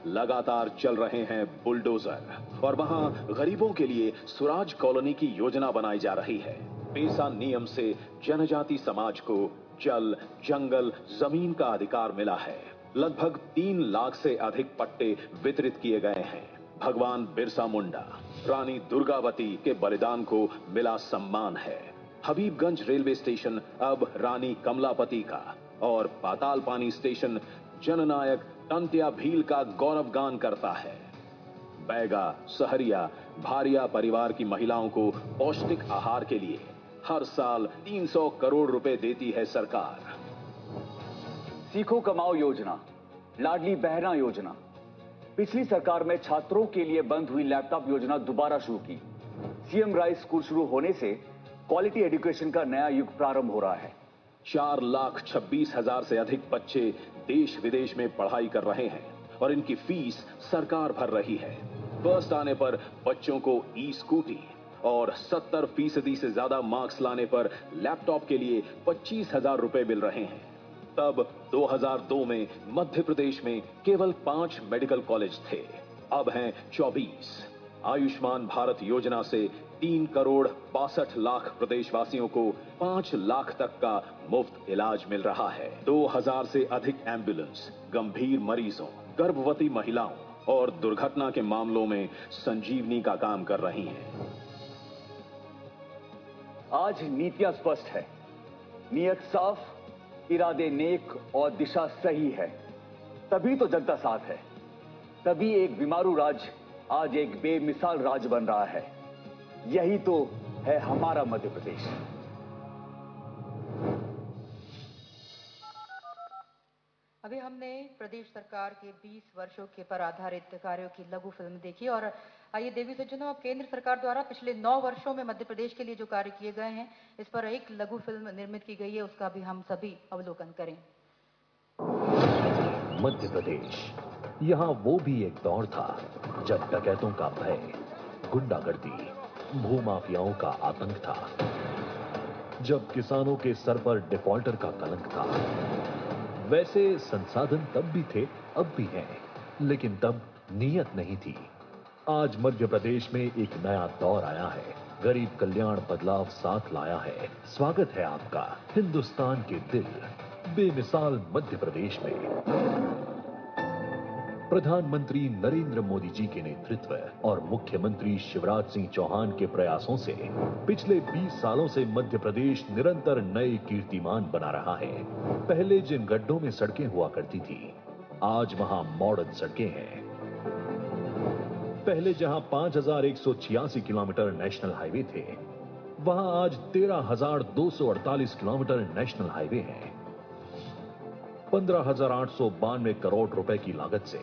लगातार चल रहे हैं बुलडोजर और वहां गरीबों के लिए सुराज कॉलोनी की योजना बनाई जा रही है। पेसा नियम से जनजाति समाज को जल, जंगल, जमीन का अधिकार मिला है। लगभग 3 लाख से अधिक पट्टे वितरित किए गए हैं। भगवान बिरसा मुंडा, रानी दुर्गावती के बलिदान को मिला सम्मान है। हबीबगंज रेलवे स्टेशन अब रानी कमलापति का और पाताल पानी स्टेशन जननायक टंट्या भील का गौरवगान करता है। बैगा, सहरिया, भारिया परिवार की महिलाओं को पौष्टिक आहार के लिए हर साल 300 करोड़ रुपए देती है सरकार। सीखो कमाओ योजना, लाडली बहना योजना, पिछली सरकार में छात्रों के लिए बंद हुई लैपटॉप योजना दोबारा शुरू की। सीएम राइस स्कूल शुरू होने से क्वालिटी एजुकेशन का नया युग प्रारंभ हो रहा है। 4,26,000 से अधिक बच्चे देश विदेश में पढ़ाई कर रहे हैं और इनकी फीस सरकार भर रही है। फर्स्ट आने पर बच्चों को ई स्कूटी और 70% से ज्यादा मार्क्स लाने पर लैपटॉप के लिए 25,000 रुपए मिल रहे हैं। तब 2002 में मध्य प्रदेश में केवल 5 मेडिकल कॉलेज थे, अब हैं 24। आयुष्मान भारत योजना से 3 करोड़ 62 लाख प्रदेशवासियों को 5 लाख तक का मुफ्त इलाज मिल रहा है। 2000 से अधिक एम्बुलेंस गंभीर मरीजों, गर्भवती महिलाओं और दुर्घटना के मामलों में संजीवनी का काम कर रही हैं। आज नीतियां स्पष्ट है, नियत साफ, इरादे नेक और दिशा सही है, तभी तो जनता साथ है। तभी एक बीमारू राज आज एक बेमिसाल राज बन रहा है। यही तो है हमारा मध्य प्रदेश। अभी हमने प्रदेश सरकार के 20 वर्षों के पर आधारित कार्यों की लघु फिल्म देखी और आइए देवी सज्जनों, अब केंद्र सरकार द्वारा पिछले 9 वर्षों में मध्य प्रदेश के लिए जो कार्य किए गए हैं, इस पर एक लघु फिल्म निर्मित की गई है, उसका भी हम सभी अवलोकन करें। मध्य प्रदेश, यहाँ वो भी एक दौर था जब डकैतों का भय, गुंडागर्दी, भूमाफियाओं का आतंक था, जब किसानों के सर पर डिफॉल्टर का कलंक था। वैसे संसाधन तब भी थे, अब भी हैं, लेकिन तब नीयत नहीं थी। आज मध्य प्रदेश में एक नया दौर आया है, गरीब कल्याण बदलाव साथ लाया है। स्वागत है आपका हिंदुस्तान के दिल, बेमिसाल मध्य प्रदेश में। प्रधानमंत्री नरेंद्र मोदी जी के नेतृत्व और मुख्यमंत्री शिवराज सिंह चौहान के प्रयासों से पिछले 20 सालों से मध्य प्रदेश निरंतर नए कीर्तिमान बना रहा है। पहले जिन गड्ढों में सड़कें हुआ करती थी, आज वहां मॉडर्न सड़कें हैं। पहले जहां 5,186 किलोमीटर नेशनल हाईवे थे, वहां आज 13,248 किलोमीटर नेशनल हाईवे हैं। 15,892 करोड़ रुपए की लागत से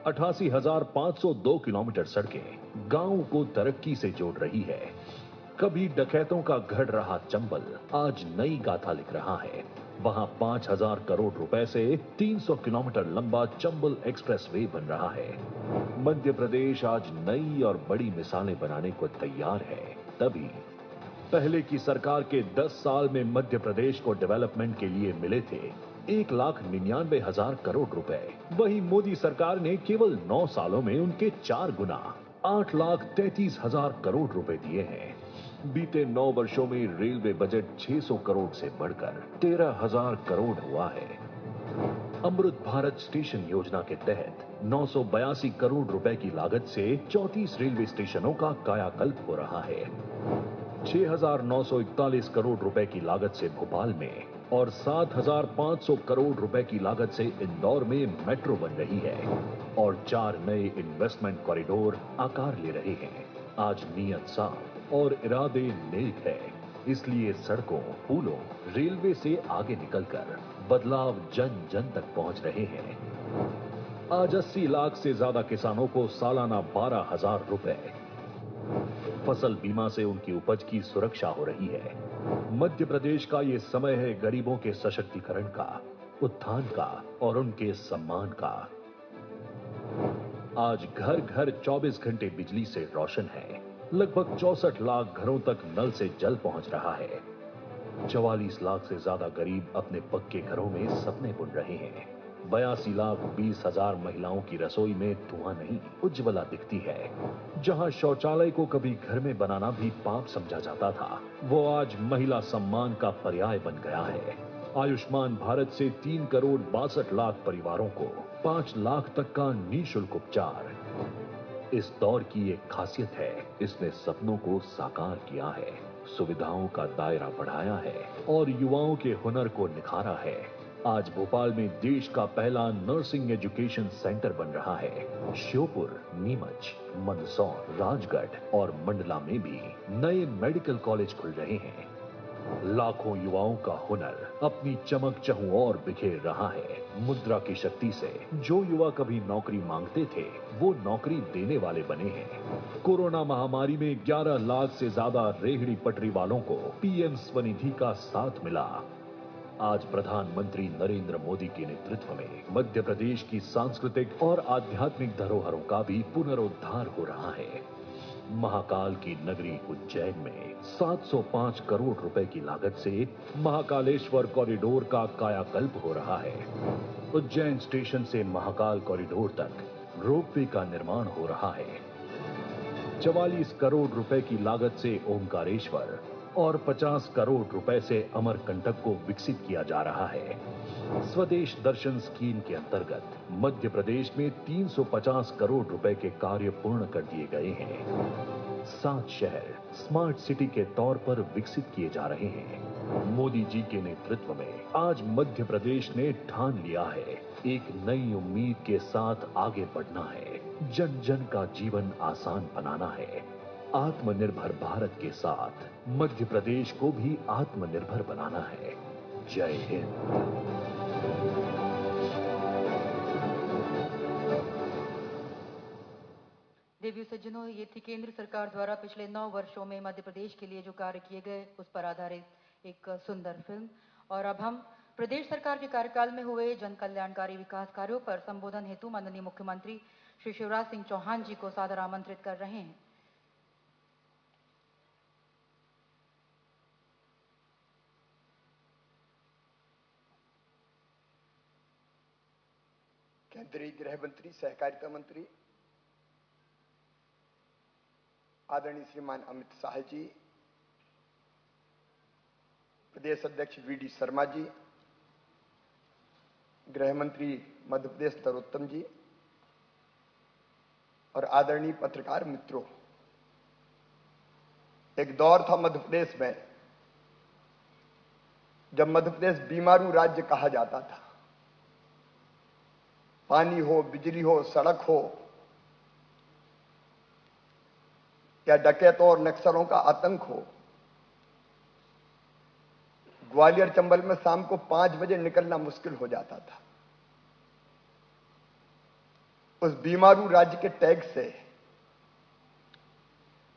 88,502 किलोमीटर सड़कें गांव को तरक्की से जोड़ रही है। कभी डकैतों का गढ़ रहा चंबल आज नई गाथा लिख रहा है। वहां 5,000 करोड़ रुपए से 300 किलोमीटर लंबा चंबल एक्सप्रेस वे बन रहा है। मध्य प्रदेश आज नई और बड़ी मिसालें बनाने को तैयार है। तभी पहले की सरकार के 10 साल में मध्य प्रदेश को डेवलपमेंट के लिए मिले थे 1,99,000 करोड़ रुपए। वहीं मोदी सरकार ने केवल 9 सालों में उनके 4 गुना 8,33,000 करोड़ रुपए दिए हैं। बीते 9 वर्षों में रेलवे बजट 600 करोड़ से बढ़कर 13,000 करोड़ हुआ है। अमृत भारत स्टेशन योजना के तहत 982 करोड़ रुपए की लागत से 34 रेलवे स्टेशनों का कायाकल्प हो रहा है। 6,941 करोड़ रुपए की लागत से भोपाल में और 7,500 करोड़ रुपए की लागत से इंदौर में मेट्रो बन रही है और 4 नए इन्वेस्टमेंट कॉरिडोर आकार ले रहे हैं। आज नीयत साफ और इरादे नेक है, इसलिए सड़कों, पुलों, रेलवे से आगे निकलकर बदलाव जन जन तक पहुंच रहे हैं। आज 80 लाख से ज्यादा किसानों को सालाना 12,000 रुपए फसल बीमा से उनकी उपज की सुरक्षा हो रही है। मध्य प्रदेश का ये समय है गरीबों के सशक्तिकरण का, उत्थान का और उनके सम्मान का। आज घर घर 24 घंटे बिजली से रोशन है। लगभग 64 लाख घरों तक नल से जल पहुंच रहा है। 44 लाख से ज्यादा गरीब अपने पक्के घरों में सपने बुन रहे हैं। 82,20,000 महिलाओं की रसोई में धुआं नहीं, उज्ज्वला दिखती है। जहां शौचालय को कभी घर में बनाना भी पाप समझा जाता था, वो आज महिला सम्मान का पर्याय बन गया है। आयुष्मान भारत से 3 करोड़ 62 लाख परिवारों को 5 लाख तक का निःशुल्क उपचार। इस दौर की एक खासियत है, इसने सपनों को साकार किया है, सुविधाओं का दायरा बढ़ाया है और युवाओं के हुनर को निखारा है। आज भोपाल में देश का पहला नर्सिंग एजुकेशन सेंटर बन रहा है। श्योपुर, नीमच, मंदसौर, राजगढ़ और मंडला में भी नए मेडिकल कॉलेज खुल रहे हैं। लाखों युवाओं का हुनर अपनी चमक चहुं और बिखेर रहा है। मुद्रा की शक्ति से जो युवा कभी नौकरी मांगते थे, वो नौकरी देने वाले बने हैं। कोरोना महामारी में 11 लाख से ज्यादा रेहड़ी पटरी वालों को पीएम स्वनिधि का साथ मिला। आज प्रधानमंत्री नरेंद्र मोदी के नेतृत्व में मध्य प्रदेश की सांस्कृतिक और आध्यात्मिक धरोहरों का भी पुनरुद्धार हो रहा है। महाकाल की नगरी उज्जैन में 705 करोड़ रुपए की लागत से महाकालेश्वर कॉरिडोर का कायाकल्प हो रहा है। उज्जैन स्टेशन से महाकाल कॉरिडोर तक रोपवे का निर्माण हो रहा है। 44 करोड़ रुपए की लागत से ओमकारेश्वर और 50 करोड़ रुपए से अमरकंटक को विकसित किया जा रहा है। स्वदेश दर्शन स्कीम के अंतर्गत मध्य प्रदेश में 350 करोड़ रुपए के कार्य पूर्ण कर दिए गए हैं। 7 शहर स्मार्ट सिटी के तौर पर विकसित किए जा रहे हैं। मोदी जी के नेतृत्व में आज मध्य प्रदेश ने ठान लिया है, एक नई उम्मीद के साथ आगे बढ़ना है, जन जन का जीवन आसान बनाना है। आत्मनिर्भर भारत के साथ मध्य प्रदेश को भी आत्मनिर्भर बनाना है। जय हिंद। देवी सज्जनों, ये थी केंद्र सरकार द्वारा पिछले 9 वर्षों में मध्य प्रदेश के लिए जो कार्य किए गए उस पर आधारित एक सुंदर फिल्म। और अब हम प्रदेश सरकार के कार्यकाल में हुए जन कल्याणकारी विकास कार्यों पर संबोधन हेतु माननीय मुख्यमंत्री श्री शिवराज सिंह चौहान जी को सादर आमंत्रित कर रहे हैं। केंद्रीय गृह मंत्री, सहकारिता मंत्री आदरणीय श्रीमान अमित शाह जी, प्रदेश अध्यक्ष वीडी शर्मा जी, गृह मंत्री मध्य प्रदेश नरोत्तम जी और आदरणीय पत्रकार मित्रों, एक दौर था मध्य प्रदेश में जब मध्य प्रदेश बीमारू राज्य कहा जाता था। पानी हो, बिजली हो, सड़क हो या डकैतों और नक्सलों का आतंक हो, ग्वालियर चंबल में शाम को 5 बजे निकलना मुश्किल हो जाता था। उस बीमारू राज्य के टैग से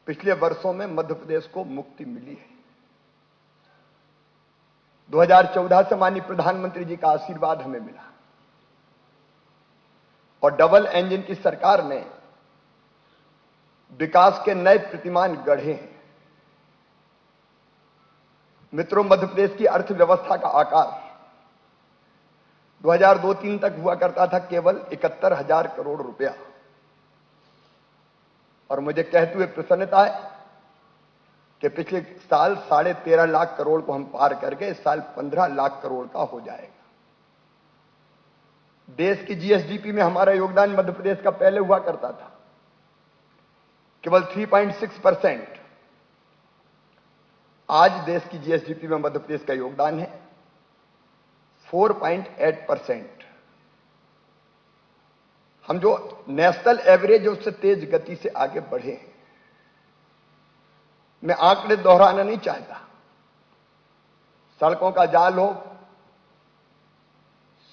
पिछले वर्षों में मध्य प्रदेश को मुक्ति मिली है। 2014 से माननीय प्रधानमंत्री जी का आशीर्वाद हमें मिला और डबल इंजन की सरकार ने विकास के नए प्रतिमान गढ़े हैं। मित्रों, मध्य प्रदेश की अर्थव्यवस्था का आकार 2002-03 तक हुआ करता था केवल 71,000 करोड़ रुपया। और मुझे कहते हुए प्रसन्नता है कि पिछले साल 13.5 लाख करोड़ को हम पार करके इस साल 15 लाख करोड़ का हो जाएगा। देश की जीएसडीपी में हमारा योगदान मध्य प्रदेश का पहले हुआ करता था केवल 3.6%। आज देश की जीएसडीपी में मध्य प्रदेश का योगदान है 4.8%। हम जो नेशनल एवरेज है उससे तेज गति से आगे बढ़े हैं। मैं आंकड़े दोहराना नहीं चाहता। सड़कों का जाल हो,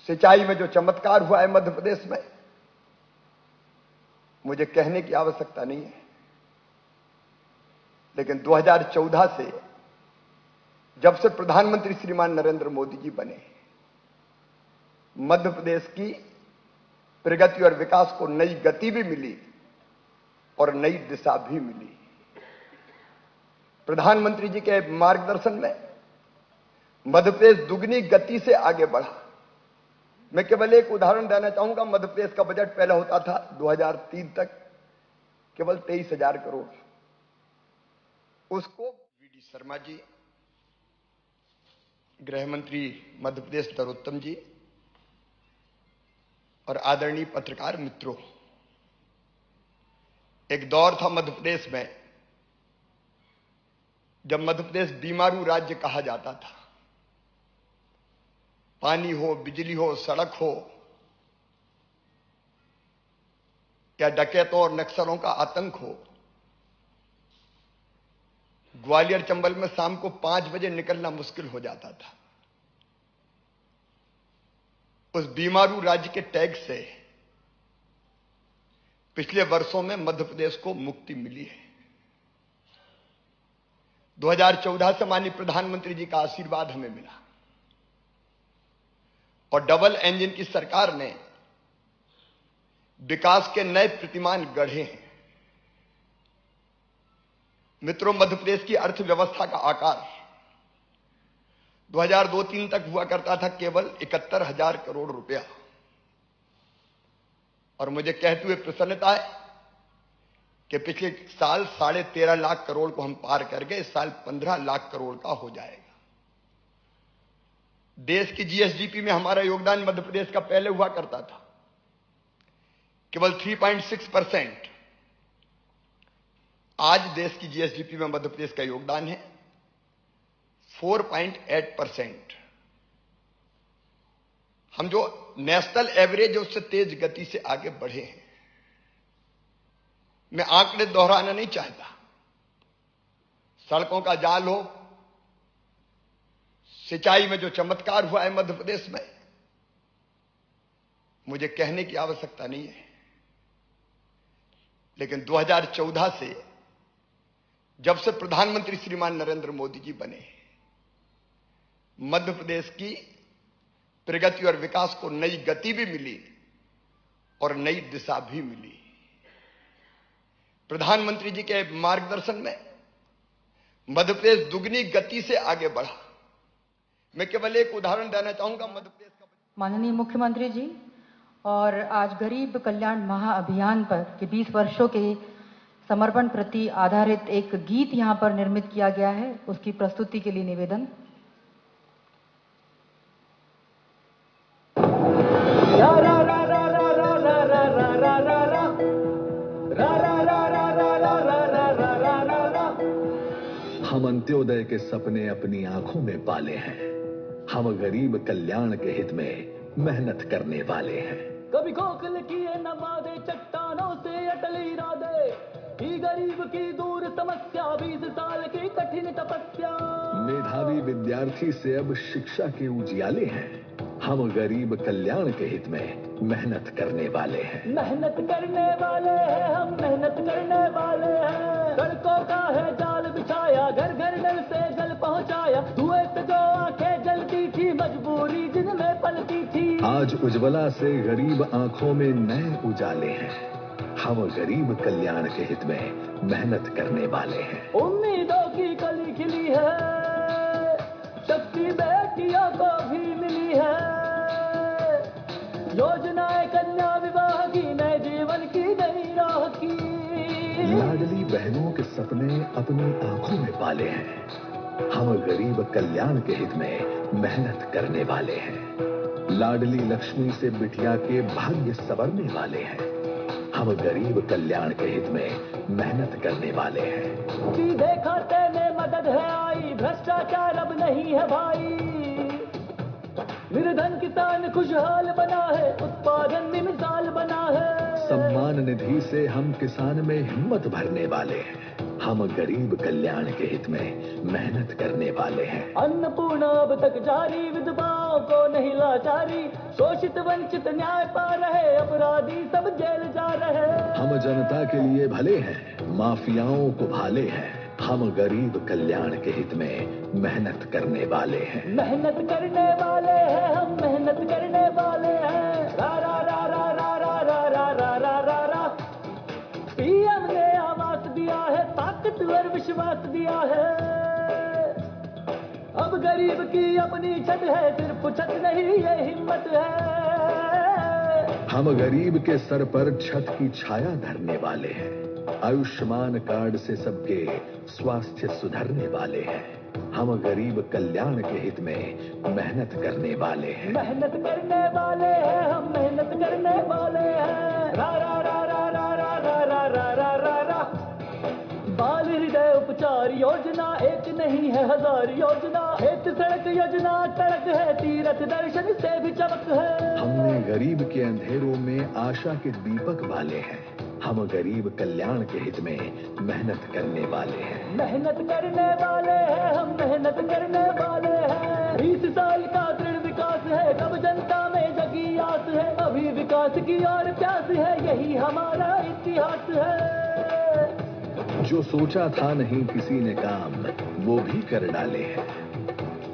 सिंचाई में जो चमत्कार हुआ है मध्य प्रदेश में, मुझे कहने की आवश्यकता नहीं है। लेकिन 2014 से जब से प्रधानमंत्री श्रीमान नरेंद्र मोदी जी बने, मध्य प्रदेश की प्रगति और विकास को नई गति भी मिली और नई दिशा भी मिली। प्रधानमंत्री जी के मार्गदर्शन में मध्य प्रदेश दुगनी गति से आगे बढ़ा। मैं केवल एक उदाहरण देना चाहूंगा। मध्य प्रदेश का बजट पहले होता था 2003 तक केवल 23,000 करोड़। उसको वीडी शर्मा जी, गृह मंत्री मध्य प्रदेश नरोत्तम जी और आदरणीय पत्रकार मित्रों, एक दौर था मध्य प्रदेश में जब मध्य प्रदेश बीमारू राज्य कहा जाता था। पानी हो, बिजली हो, सड़क हो या डकैतों और नक्सलों का आतंक हो, ग्वालियर चंबल में शाम को 5 बजे निकलना मुश्किल हो जाता था। उस बीमारू राज्य के टैग से पिछले वर्षों में मध्य प्रदेश को मुक्ति मिली है। 2014 से माननीय प्रधानमंत्री जी का आशीर्वाद हमें मिला और डबल इंजन की सरकार ने विकास के नए प्रतिमान गढ़े हैं। मित्रों, मध्य प्रदेश की अर्थव्यवस्था का आकार 2002-03 तक हुआ करता था केवल 71,000 करोड़ रुपया, और मुझे कहते हुए प्रसन्नता है कि पिछले साल 13.5 लाख करोड़ को हम पार कर गए। इस साल 15 लाख करोड़ का हो जाएगा। देश की जीएसडीपी में हमारा योगदान मध्य प्रदेश का पहले हुआ करता था केवल 3.6%। आज देश की जीएसडीपी में मध्य प्रदेश का योगदान है 4.8%। हम जो नेशनल एवरेज है उससे तेज गति से आगे बढ़े हैं। मैं आंकड़े दोहराना नहीं चाहता। सड़कों का जाल हो, सिंचाई में जो चमत्कार हुआ है मध्य प्रदेश में, मुझे कहने की आवश्यकता नहीं है। लेकिन 2014 से जब से प्रधानमंत्री श्रीमान नरेंद्र मोदी जी बने, मध्य प्रदेश की प्रगति और विकास को नई गति भी मिली और नई दिशा भी मिली। प्रधानमंत्री जी के मार्गदर्शन में मध्य प्रदेश दुगनी गति से आगे बढ़ा। मैं केवल एक उदाहरण देना चाहूंगा। मध्य प्रदेश का माननीय मुख्यमंत्री जी, और आज गरीब कल्याण महाअभियान पर के 20 वर्षों के समर्पण प्रति आधारित एक गीत यहां पर निर्मित किया गया है, उसकी प्रस्तुति के लिए निवेदन। हम अंत्योदय के सपने अपनी आंखों में पाले हैं। हम गरीब कल्याण के हित में मेहनत करने वाले हैं। कभी खोखले किए न वादे, चट्टानों से अटल इरादे, ही गरीब की दूर समस्या, 20 साल की कठिन तपस्या। मेधावी विद्यार्थी से अब शिक्षा के उजियाले हैं। हम गरीब कल्याण के हित में मेहनत करने वाले हैं। मेहनत करने वाले हैं हम, मेहनत करने वाले हैं। सड़कों का है जाल बिछाया, घर घर नल से जल पहुंचाया। धुएं से जो आंखें जलती थी, मजबूरी जिनमें पलती थी। आज उज्ज्वला से गरीब आंखों में नए उजाले हैं। हम गरीब कल्याण के हित में मेहनत करने वाले हैं। उम्मीदों की कली खिली है, शक्ति बेटियों को भी मिली है। योजनाएं कन्या विवाह की, नए जीवन की नई राह की। लाडली बहनों के सपने अपनी आंखों में पाले हैं। हम गरीब कल्याण के हित में मेहनत करने वाले हैं। लाडली लक्ष्मी से बिटिया के भाग्य संवरने वाले हैं। हम गरीब कल्याण के हित में मेहनत करने वाले हैं। सीधे खाते में मदद है आई, भ्रष्टाचार अब नहीं है भाई। निर्धन किसान खुशहाल बना है, उत्पादन में मिसाल बना है। सम्मान निधि से हम किसान में हिम्मत भरने वाले हैं। हम गरीब कल्याण के हित में मेहनत करने वाले हैं। अन्नपूर्णा अब तक जारी, विधवाओं को नहीं लाचारी। शोषित वंचित न्याय पा रहे, अपराधी सब जेल जा रहे। हम जनता के लिए भले हैं, माफियाओं को भाले हैं। हम गरीब कल्याण के हित में मेहनत करने वाले हैं। मेहनत करने वाले हैं हम, मेहनत करने वाले हैं। रा रा रा रा रा रा रा रा रा रा रा रा। पीएम ने आवास दिया है, ताकतवर विश्वास दिया है। अब गरीब की अपनी छत है, सिर्फ छत नहीं ये हिम्मत है। हम गरीब के सर पर छत की छाया धरने वाले हैं। आयुष्मान कार्ड से सबके स्वास्थ्य सुधरने वाले हैं। हम गरीब कल्याण के हित में मेहनत करने वाले हैं। मेहनत करने वाले हैं, हम मेहनत करने वाले हैं। रा रा रा रा रा रा रा रा रा रा रा। बाल हृदय उपचार योजना एक नहीं है हजार योजना। एक सड़क योजना तड़क है, तीर्थ दर्शन से भी चमक है। हमने गरीब के अंधेरों में आशा के दीपक वाले हैं। हम गरीब कल्याण के हित में मेहनत करने वाले हैं। मेहनत करने वाले हैं, हम मेहनत करने वाले हैं। 20 साल का दृढ़ विकास है, तब जनता में जगी आस है। अभी विकास की और प्यास है, यही हमारा इतिहास है। जो सोचा था नहीं किसी ने काम, वो भी कर डाले हैं।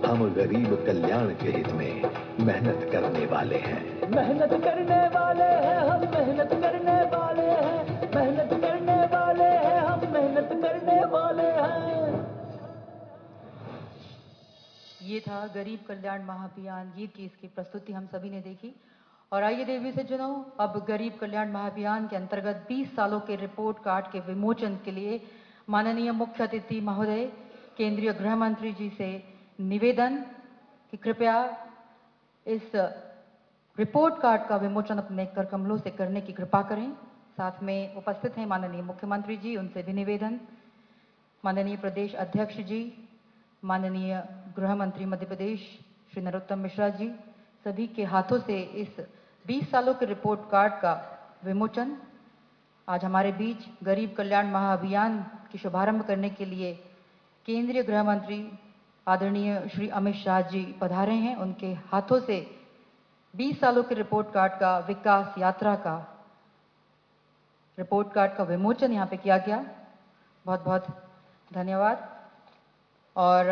हम गरीब कल्याण के हित में मेहनत करने वाले हैं। मेहनत करने वाले हैं, हम मेहनत करने वाले हैं। मेहनत करने वाले हैं, हम मेहनत करने वाले हैं। ये था गरीब कल्याण महाअभियान गीत की इसकी प्रस्तुति हम सभी ने देखी। और आइए देवी सज्जनों, अब गरीब कल्याण महाअभियान के अंतर्गत 20 सालों के रिपोर्ट कार्ड के विमोचन के लिए माननीय मुख्य अतिथि महोदय केंद्रीय गृह मंत्री जी से निवेदन कि कृपया इस रिपोर्ट कार्ड का विमोचन अपने कर कमलों से करने की कृपा करें। साथ में उपस्थित हैं माननीय मुख्यमंत्री जी, उनसे भी निवेदन, माननीय प्रदेश अध्यक्ष जी, माननीय गृह मंत्री मध्य प्रदेश श्री नरोत्तम मिश्रा जी, सभी के हाथों से इस 20 सालों के रिपोर्ट कार्ड का विमोचन आज हमारे बीच गरीब कल्याण महाअभियान की शुभारंभ करने के लिए केंद्रीय गृह मंत्री आदरणीय श्री अमित शाह जी पधारे हैं। उनके हाथों से 20 सालों के रिपोर्ट कार्ड का विकास यात्रा का रिपोर्ट कार्ड का विमोचन यहाँ पे किया गया। बहुत बहुत धन्यवाद। और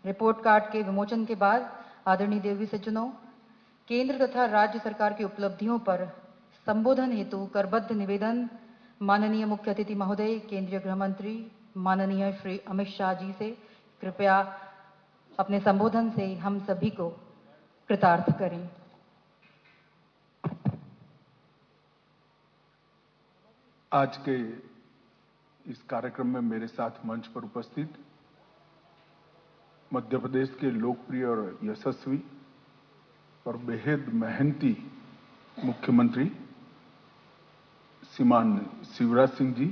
रिपोर्ट कार्ड के विमोचन के बाद आदरणीय देवी सज्जनों, केंद्र तथा राज्य सरकार की उपलब्धियों पर संबोधन हेतु करबद्ध निवेदन माननीय मुख्य अतिथि महोदय केंद्रीय गृह मंत्री माननीय श्री अमित शाह जी से कृपया अपने संबोधन से हम सभी को कृतार्थ करें। आज के इस कार्यक्रम में मेरे साथ मंच पर उपस्थित मध्य प्रदेश के लोकप्रिय और यशस्वी और बेहद मेहनती मुख्यमंत्री श्रीमान शिवराज सिंह जी,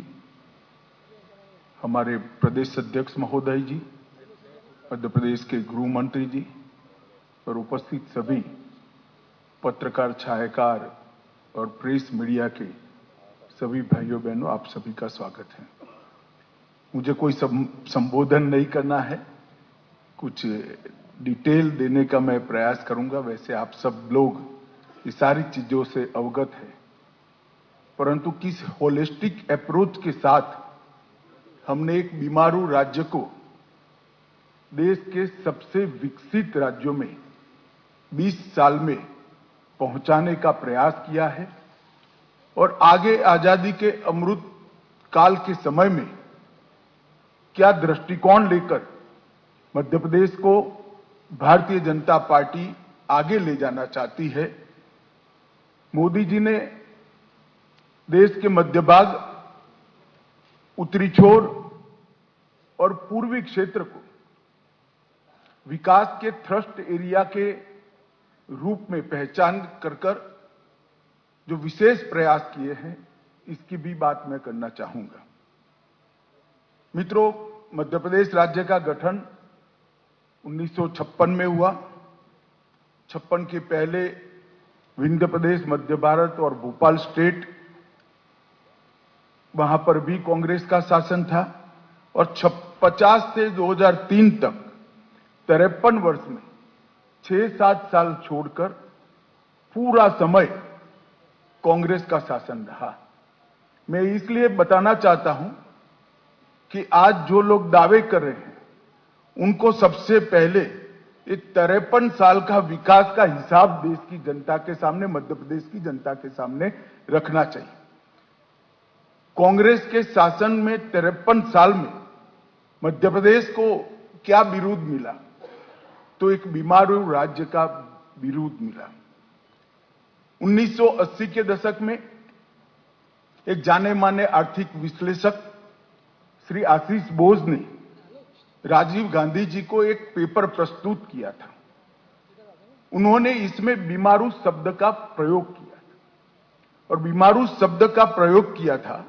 हमारे प्रदेश अध्यक्ष महोदय जी, मध्य प्रदेश के गृह मंत्री जी और उपस्थित सभी पत्रकार, छायाकार और प्रेस मीडिया के सभी भाइयों बहनों, आप सभी का स्वागत है। मुझे कोई संबोधन नहीं करना है, कुछ डिटेल देने का मैं प्रयास करूंगा। वैसे आप सब लोग ये सारी चीजों से अवगत हैं, परंतु किस होलिस्टिक अप्रोच के साथ हमने एक बीमारू राज्य को देश के सबसे विकसित राज्यों में 20 साल में पहुंचाने का प्रयास किया है और आगे आजादी के अमृत काल के समय में क्या दृष्टिकोण लेकर मध्य प्रदेश को भारतीय जनता पार्टी आगे ले जाना चाहती है। मोदी जी ने देश के मध्य भाग, उत्तरी छोर और पूर्वी क्षेत्र को विकास के थ्रस्ट एरिया के रूप में पहचान कर जो विशेष प्रयास किए हैं, इसकी भी बात मैं करना चाहूंगा। मित्रों, मध्य प्रदेश राज्य का गठन 1956 में हुआ। 56 के पहले विंध्य प्रदेश, मध्य भारत और भोपाल स्टेट, वहां पर भी कांग्रेस का शासन था और 50 से 2003 तक 53 वर्ष में 6-7 साल छोड़कर पूरा समय कांग्रेस का शासन रहा। मैं इसलिए बताना चाहता हूं कि आज जो लोग दावे कर रहे हैं, उनको सबसे पहले ये 53 साल का विकास का हिसाब देश की जनता के सामने, मध्य प्रदेश की जनता के सामने रखना चाहिए। कांग्रेस के शासन में 53 साल में मध्य प्रदेश को क्या विरोध मिला? तो एक बीमारू राज्य का विरोध मिला। 1980 के दशक में एक जाने माने आर्थिक विश्लेषक श्री आशीष बोस ने राजीव गांधी जी को एक पेपर प्रस्तुत किया था। उन्होंने इसमें बीमारू शब्द का प्रयोग किया था और बीमारू शब्द का प्रयोग किया था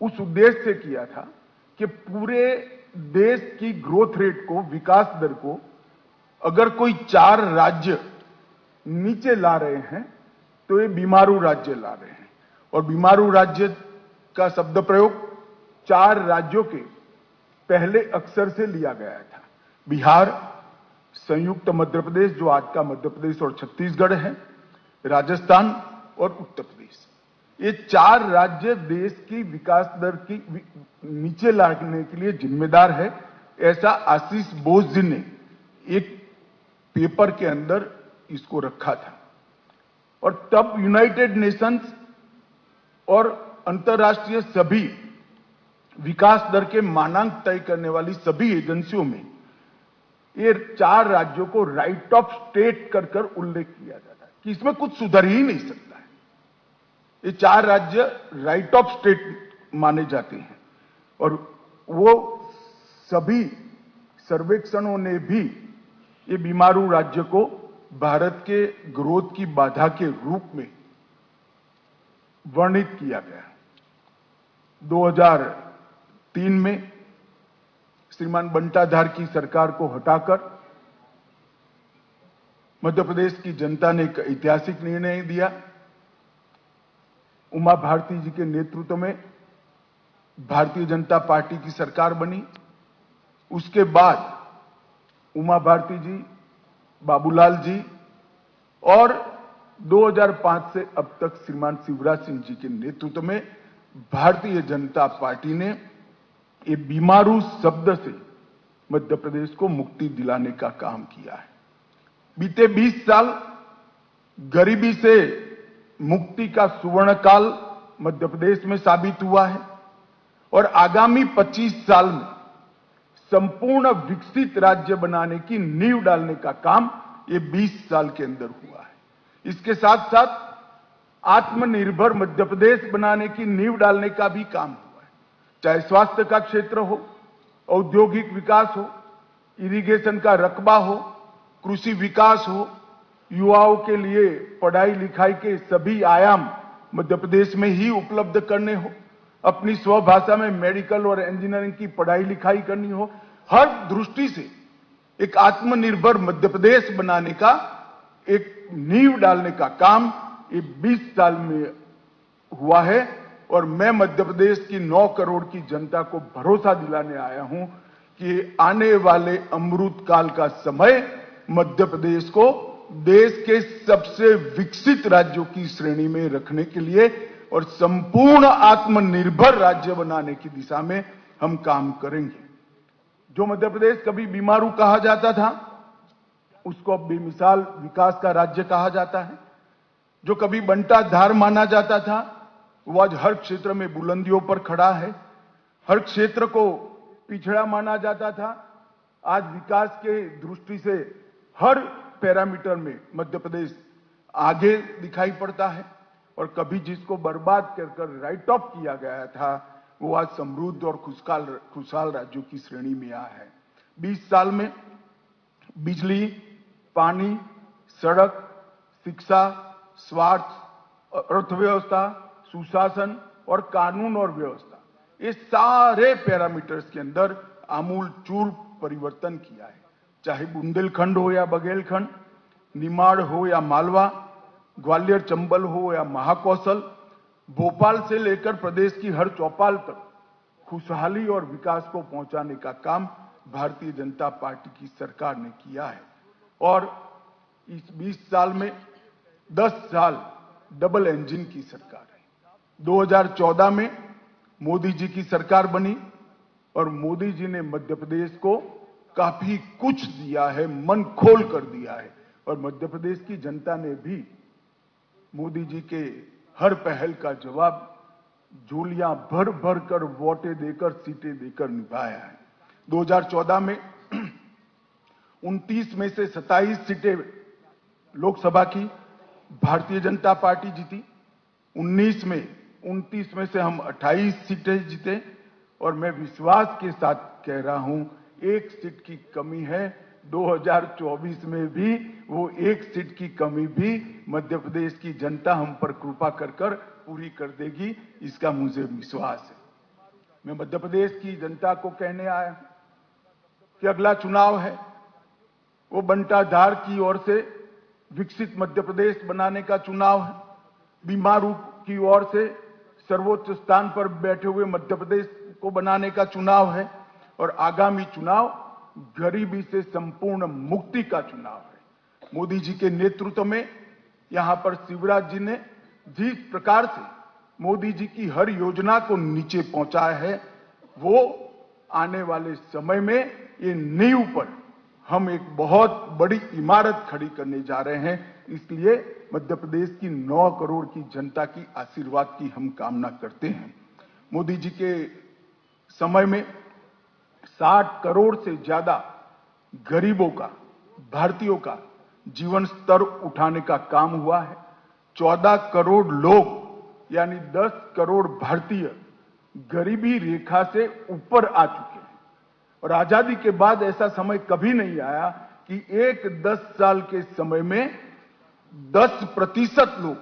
उस उद्देश्य से किया था कि पूरे देश की ग्रोथ रेट को, विकास दर को अगर कोई 4 राज्य नीचे ला रहे हैं तो ये बीमारू राज्य ला रहे हैं। और बीमारू राज्य का शब्द प्रयोग 4 राज्यों के पहले अक्षर से लिया गया था। बिहार, संयुक्त मध्य प्रदेश जो आज का मध्य प्रदेश और छत्तीसगढ़ है, राजस्थान और उत्तर प्रदेश। ये 4 राज्य देश की विकास दर की नीचे लाने के लिए जिम्मेदार है, ऐसा आशीष बोस जी ने एक पेपर के अंदर इसको रखा था। और तब यूनाइटेड नेशंस और अंतर्राष्ट्रीय सभी विकास दर के मानांक तय करने वाली सभी एजेंसियों में ये 4 राज्यों को राइट ऑफ स्टेट कर कर उल्लेख किया जाता है कि इसमें कुछ सुधर ही नहीं सकता है। ये 4 राज्य राइट ऑफ स्टेट माने जाते हैं और वो सभी सर्वेक्षणों ने भी ये बीमारू राज्य को भारत के ग्रोथ की बाधा के रूप में वर्णित किया गया। 2003 में श्रीमान बंटाधार की सरकार को हटाकर मध्य प्रदेश की जनता ने एक ऐतिहासिक निर्णय दिया। उमा भारती जी के नेतृत्व में भारतीय जनता पार्टी की सरकार बनी। उसके बाद उमा भारती जी, बाबूलाल जी और 2005 से अब तक श्रीमान शिवराज सिंह जी के नेतृत्व में भारतीय जनता पार्टी ने ये बीमारू शब्द से मध्य प्रदेश को मुक्ति दिलाने का काम किया है। बीते 20 साल गरीबी से मुक्ति का सुवर्ण काल मध्य प्रदेश में साबित हुआ है और आगामी 25 साल में संपूर्ण विकसित राज्य बनाने की नींव डालने का काम ये 20 साल के अंदर हुआ है। इसके साथ साथ आत्मनिर्भर मध्य प्रदेश बनाने की नींव डालने का भी काम हुआ है, चाहे स्वास्थ्य का क्षेत्र हो, औद्योगिक विकास हो, इरिगेशन का रकबा हो, कृषि विकास हो, युवाओं के लिए पढ़ाई लिखाई के सभी आयाम मध्य प्रदेश में ही उपलब्ध करने हो, अपनी स्वभाषा में मेडिकल और इंजीनियरिंग की पढ़ाई लिखाई करनी हो, हर दृष्टि से एक आत्मनिर्भर मध्य प्रदेश बनाने का एक नींव डालने का काम ये 20 साल में हुआ है। और मैं मध्य प्रदेश की 9 करोड़ की जनता को भरोसा दिलाने आया हूं कि आने वाले अमृत काल का समय मध्य प्रदेश को देश के सबसे विकसित राज्यों की श्रेणी में रखने के लिए और संपूर्ण आत्मनिर्भर राज्य बनाने की दिशा में हम काम करेंगे। जो मध्य प्रदेश कभी बीमारू कहा जाता था उसको अब बेमिसाल विकास का राज्य कहा जाता है। जो कभी बंटाधार माना जाता था वो आज हर क्षेत्र में बुलंदियों पर खड़ा है। हर क्षेत्र को पिछड़ा माना जाता था, आज विकास के दृष्टि से हर पैरामीटर में मध्य प्रदेश आगे दिखाई पड़ता है। और कभी जिसको बर्बाद कर राइट ऑफ किया गया था वो आज समृद्ध और खुशहाल राज्यों की श्रेणी में आया है। 20 साल में बिजली, पानी, सड़क, शिक्षा, स्वास्थ्य, अर्थव्यवस्था, सुशासन और कानून और व्यवस्था, ये सारे पैरामीटर्स के अंदर आमूल चूल परिवर्तन किया है। चाहे बुंदेलखंड हो या बघेलखंड, निमाड़ हो या मालवा, ग्वालियर चंबल हो या महाकौशल, भोपाल से लेकर प्रदेश की हर चौपाल तक खुशहाली और विकास को पहुंचाने का काम भारतीय जनता पार्टी की सरकार ने किया है। और इस 20 साल में 10 साल डबल इंजन की सरकार है। 2014 में मोदी जी की सरकार बनी और मोदी जी ने मध्य प्रदेश को काफी कुछ दिया है, मन खोल कर दिया है। और मध्य प्रदेश की जनता ने भी मोदी जी के हर पहल का जवाब झोलियां भर भर कर वोटें देकर, सीटें देकर निभाया है। 2014 में 29 में से 27 सीटें लोकसभा की भारतीय जनता पार्टी जीती। 19 में 29 में से हम 28 सीटें जीते और मैं विश्वास के साथ कह रहा हूं, एक सीट की कमी है। 2024 में भी वो एक सीट की कमी भी मध्य प्रदेश की जनता हम पर कृपा कर पूरी कर देगी, इसका मुझे विश्वास है। मैं मध्य प्रदेश की जनता को कहने आया कि अगला चुनाव है वो बंटाधार की ओर से विकसित मध्य प्रदेश बनाने का चुनाव है। बीमारू की ओर से सर्वोच्च स्थान पर बैठे हुए मध्य प्रदेश को बनाने का चुनाव है और आगामी चुनाव गरीबी से संपूर्ण मुक्ति का चुनाव है। मोदी जी के नेतृत्व में यहां पर शिवराज जी ने जिस प्रकार से मोदी जी की हर योजना को नीचे पहुंचाया है, वो आने वाले समय में ये नींव पर हम एक बहुत बड़ी इमारत खड़ी करने जा रहे हैं। इसलिए मध्य प्रदेश की 9 करोड़ की जनता की आशीर्वाद की हम कामना करते हैं। मोदी जी के समय में 60 करोड़ से ज्यादा गरीबों का, भारतीयों का जीवन स्तर उठाने का काम हुआ है। 14 करोड़ लोग यानी 10 करोड़ भारतीय गरीबी रेखा से ऊपर आ चुके हैं और आजादी के बाद ऐसा समय कभी नहीं आया कि एक 10 साल के समय में 10% लोग,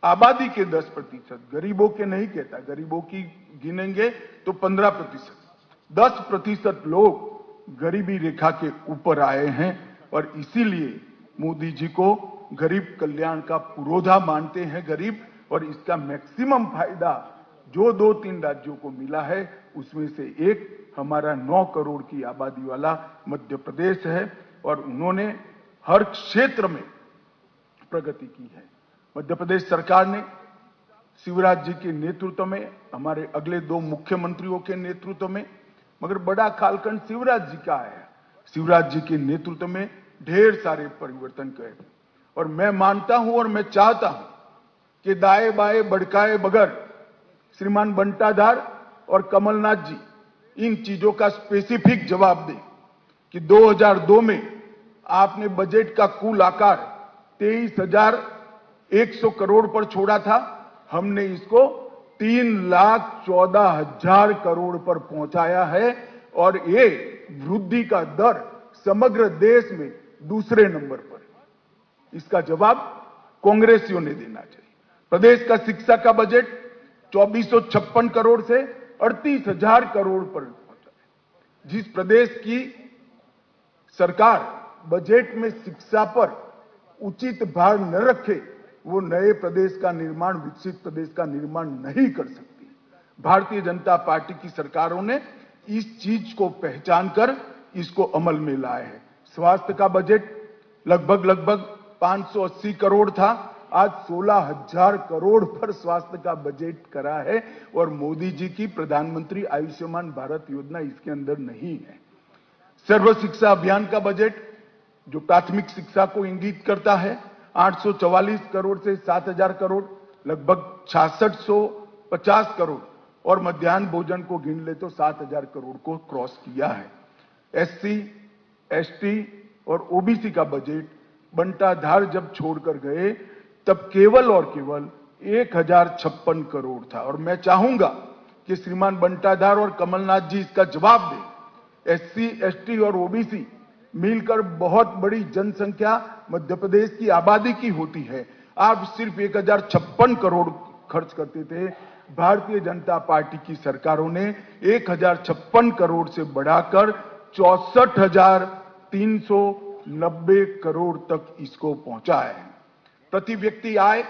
आबादी के 10%, गरीबों के नहीं कहता, गरीबों की गिनेंगे तो 15%, 10% लोग गरीबी रेखा के ऊपर आए हैं और इसीलिए मोदी जी को गरीब कल्याण का पुरोधा मानते हैं गरीब, और इसका मैक्सिमम फायदा जो 2-3 राज्यों को मिला है उसमें से एक हमारा 9 करोड़ की आबादी वाला मध्य प्रदेश है और उन्होंने हर क्षेत्र में प्रगति की है। मध्य प्रदेश सरकार ने शिवराज जी के नेतृत्व में, हमारे अगले 2 मुख्यमंत्रियों के नेतृत्व में, मगर बड़ा कालखंड शिवराज जी का है, शिवराज जी के नेतृत्व में ढेर सारे परिवर्तन करे और मैं मानता हूं और मैं चाहता हूं कि दाएं बाएं भड़काए बगैर श्रीमान बंटाधार और कमलनाथ जी इन चीजों का स्पेसिफिक जवाब दें कि 2002 में आपने बजट का कुल आकार 23,100 करोड़ पर छोड़ा था, हमने इसको 3,14,000 करोड़ पर पहुंचाया है और ये वृद्धि का दर समग्र देश में दूसरे नंबर पर है। इसका जवाब कांग्रेसियों ने देना चाहिए। प्रदेश का शिक्षा का बजट 2,456 करोड़ से 38,000 करोड़ पर पहुंचा है। जिस प्रदेश की सरकार बजट में शिक्षा पर उचित भार न रखे वो नए प्रदेश का निर्माण, विकसित प्रदेश का निर्माण नहीं कर सकती। भारतीय जनता पार्टी की सरकारों ने इस चीज को पहचान कर इसको अमल में लाए हैं। स्वास्थ्य का बजट लगभग 580 करोड़ था, आज 16,000 करोड़ पर स्वास्थ्य का बजट करा है और मोदी जी की प्रधानमंत्री आयुष्मान भारत योजना इसके अंदर नहीं है। सर्व शिक्षा अभियान का बजट जो प्राथमिक शिक्षा को इंगित करता है 844 करोड़ से 7,000 करोड़, लगभग 6650 करोड़ और मध्याह्न भोजन को गिन ले तो 7,000 करोड़ को क्रॉस किया है। एससी, एसटी और ओबीसी का बजट बंटाधार जब छोड़कर गए तब केवल और केवल 1,056 करोड़ था और मैं चाहूंगा कि श्रीमान बंटाधार और कमलनाथ जी इसका जवाब दें। एससी, एसटी और ओबीसी मिलकर बहुत बड़ी जनसंख्या मध्य प्रदेश की आबादी की होती है। आप सिर्फ 1,056 करोड़ खर्च करते थे, भारतीय जनता पार्टी की सरकारों ने 1,056 करोड़ से बढ़ाकर 64,390 करोड़ तक इसको पहुंचाया है। प्रति व्यक्ति आय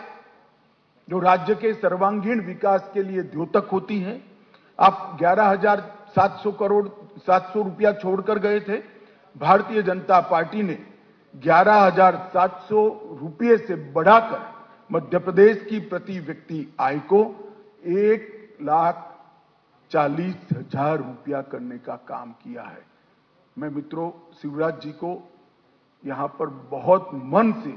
जो राज्य के सर्वांगीण विकास के लिए द्योतक होती है, आप 11,700 रुपया छोड़कर गए थे। भारतीय जनता पार्टी ने 11,700 रुपये से बढ़ाकर मध्य प्रदेश की प्रति व्यक्ति आय को 1,40,000 रुपया करने का काम किया है। मैं मित्रों शिवराज जी को यहां पर बहुत मन से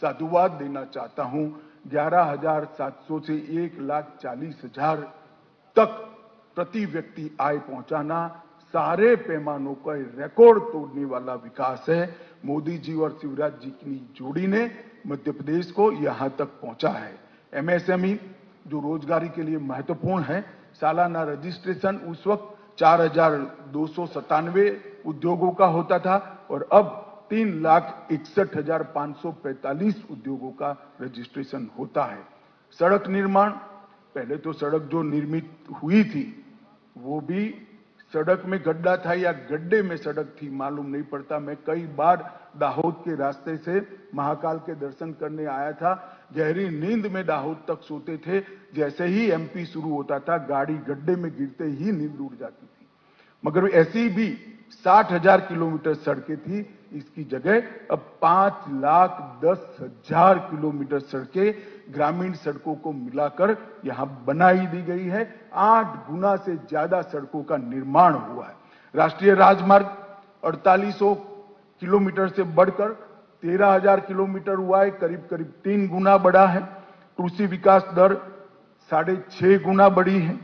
साधुवाद देना चाहता हूं। 11,700 से 1,40,000 तक प्रति व्यक्ति आय पहुंचाना सारे पैमानों का रिकॉर्ड तोड़ने वाला विकास है। मोदी जी और शिवराज जी की जोड़ी ने मध्य प्रदेश को यहां तक पहुंचा है। एमएसएमई जो रोजगारी के लिए महत्वपूर्ण है, सालाना रजिस्ट्रेशन उस वक्त 4,297 उद्योगों का होता था और अब 3,61,545 उद्योगों का रजिस्ट्रेशन होता है। सड़क निर्माण, पहले तो सड़क जो निर्मित हुई थी वो भी सड़क में गड्ढा था या गड्ढे में सड़क थी मालूम नहीं पड़ता। मैं कई बार दाहोद के रास्ते से महाकाल के दर्शन करने आया था, गहरी नींद में दाहोद तक सोते थे। जैसे ही एमपी शुरू होता था गाड़ी गड्ढे में गिरते ही नींद उड़ जाती थी। मगर ऐसी भी 60,000 किलोमीटर सड़कें थी, इसकी जगह अब 5,10,000 किलोमीटर सड़कें ग्रामीण सड़कों को मिलाकर यहां बनाई दी गई है। 8 गुना से ज्यादा सड़कों का निर्माण हुआ है। राष्ट्रीय राजमार्ग 4800 किलोमीटर से बढ़कर 13,000 किलोमीटर हुआ है, करीब करीब 3 गुना बढ़ा है। कृषि विकास दर 6.5 गुना बढ़ी है।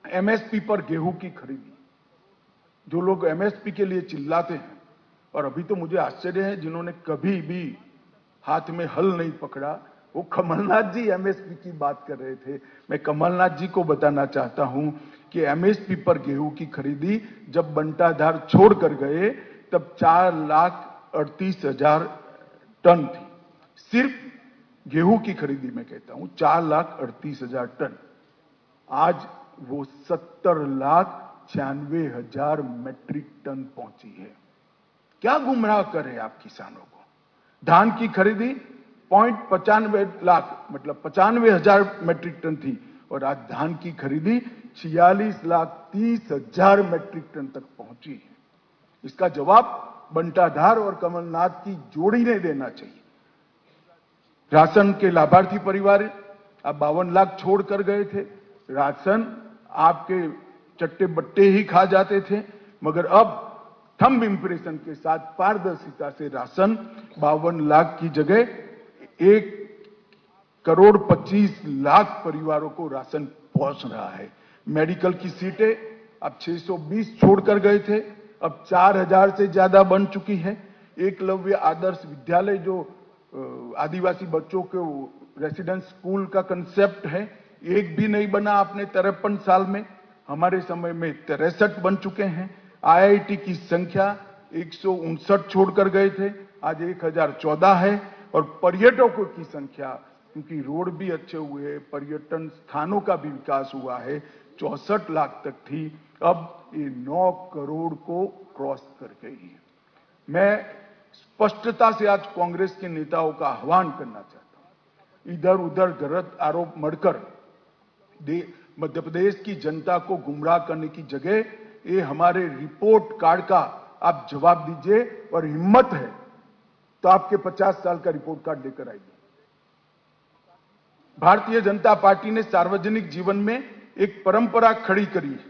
एमएसपी पर गेहूं की खरीदी, जो लोग एमएसपी के लिए चिल्लाते हैं, और अभी तो मुझे आश्चर्य है जिन्होंने कभी भी हाथ में हल नहीं पकड़ा, वो कमलनाथ जी एमएसपी की बात कर रहे थे। मैं कमलनाथ जी को बताना चाहता हूं कि एमएसपी पर गेहूं की खरीदी जब बंटाधार छोड़कर गए तब 4,38,000 टन थी। सिर्फ गेहूं की खरीदी में कहता हूं 4,38,000 टन। आज वो 70,96,000 मैट्रिक टन पहुंची है। क्या गुमराह करें आप किसानों को। धान की खरीदी 0.95 लाख मतलब 95,000 मैट्रिक टन थी और आज धान की खरीदी 46,30,000 मैट्रिक टन तक पहुंची है। इसका जवाब बंटाधार और कमलनाथ की जोड़ी ने देना चाहिए। राशन के लाभार्थी परिवार अब 52 लाख छोड़कर गए थे। राशन आपके चट्टे बट्टे ही खा जाते थे, मगर अब थंब इंप्रेशन के साथ पारदर्शिता से राशन 52 लाख की जगह 1,25,00,000 परिवारों को राशन पहुंच रहा है। मेडिकल की सीटें अब 620 छोड़कर गए थे, अब 4,000 से ज्यादा बन चुकी है। एकलव्य आदर्श विद्यालय जो आदिवासी बच्चों के रेसिडेंस स्कूल का कंसेप्ट है, एक भी नहीं बना आपने 53 साल में। हमारे समय में 63 बन चुके हैं। आईआईटी की संख्या 159 छोड़कर गए थे, आज 1,014 है। और पर्यटकों की संख्या, क्योंकि रोड भी अच्छे हुए, पर्यटन स्थानों का भी विकास हुआ है, 64 लाख तक थी, अब ये 9 करोड़ को क्रॉस कर गई है। मैं स्पष्टता से आज कांग्रेस के नेताओं का आह्वान करना चाहता हूं, इधर उधर गलत आरोप मढ़कर मध्य प्रदेश की जनता को गुमराह करने की जगह ये हमारे रिपोर्ट कार्ड का आप जवाब दीजिए, और हिम्मत है तो आपके 50 साल का रिपोर्ट कार्ड लेकर आइए। भारतीय जनता पार्टी ने सार्वजनिक जीवन में एक परंपरा खड़ी करी है।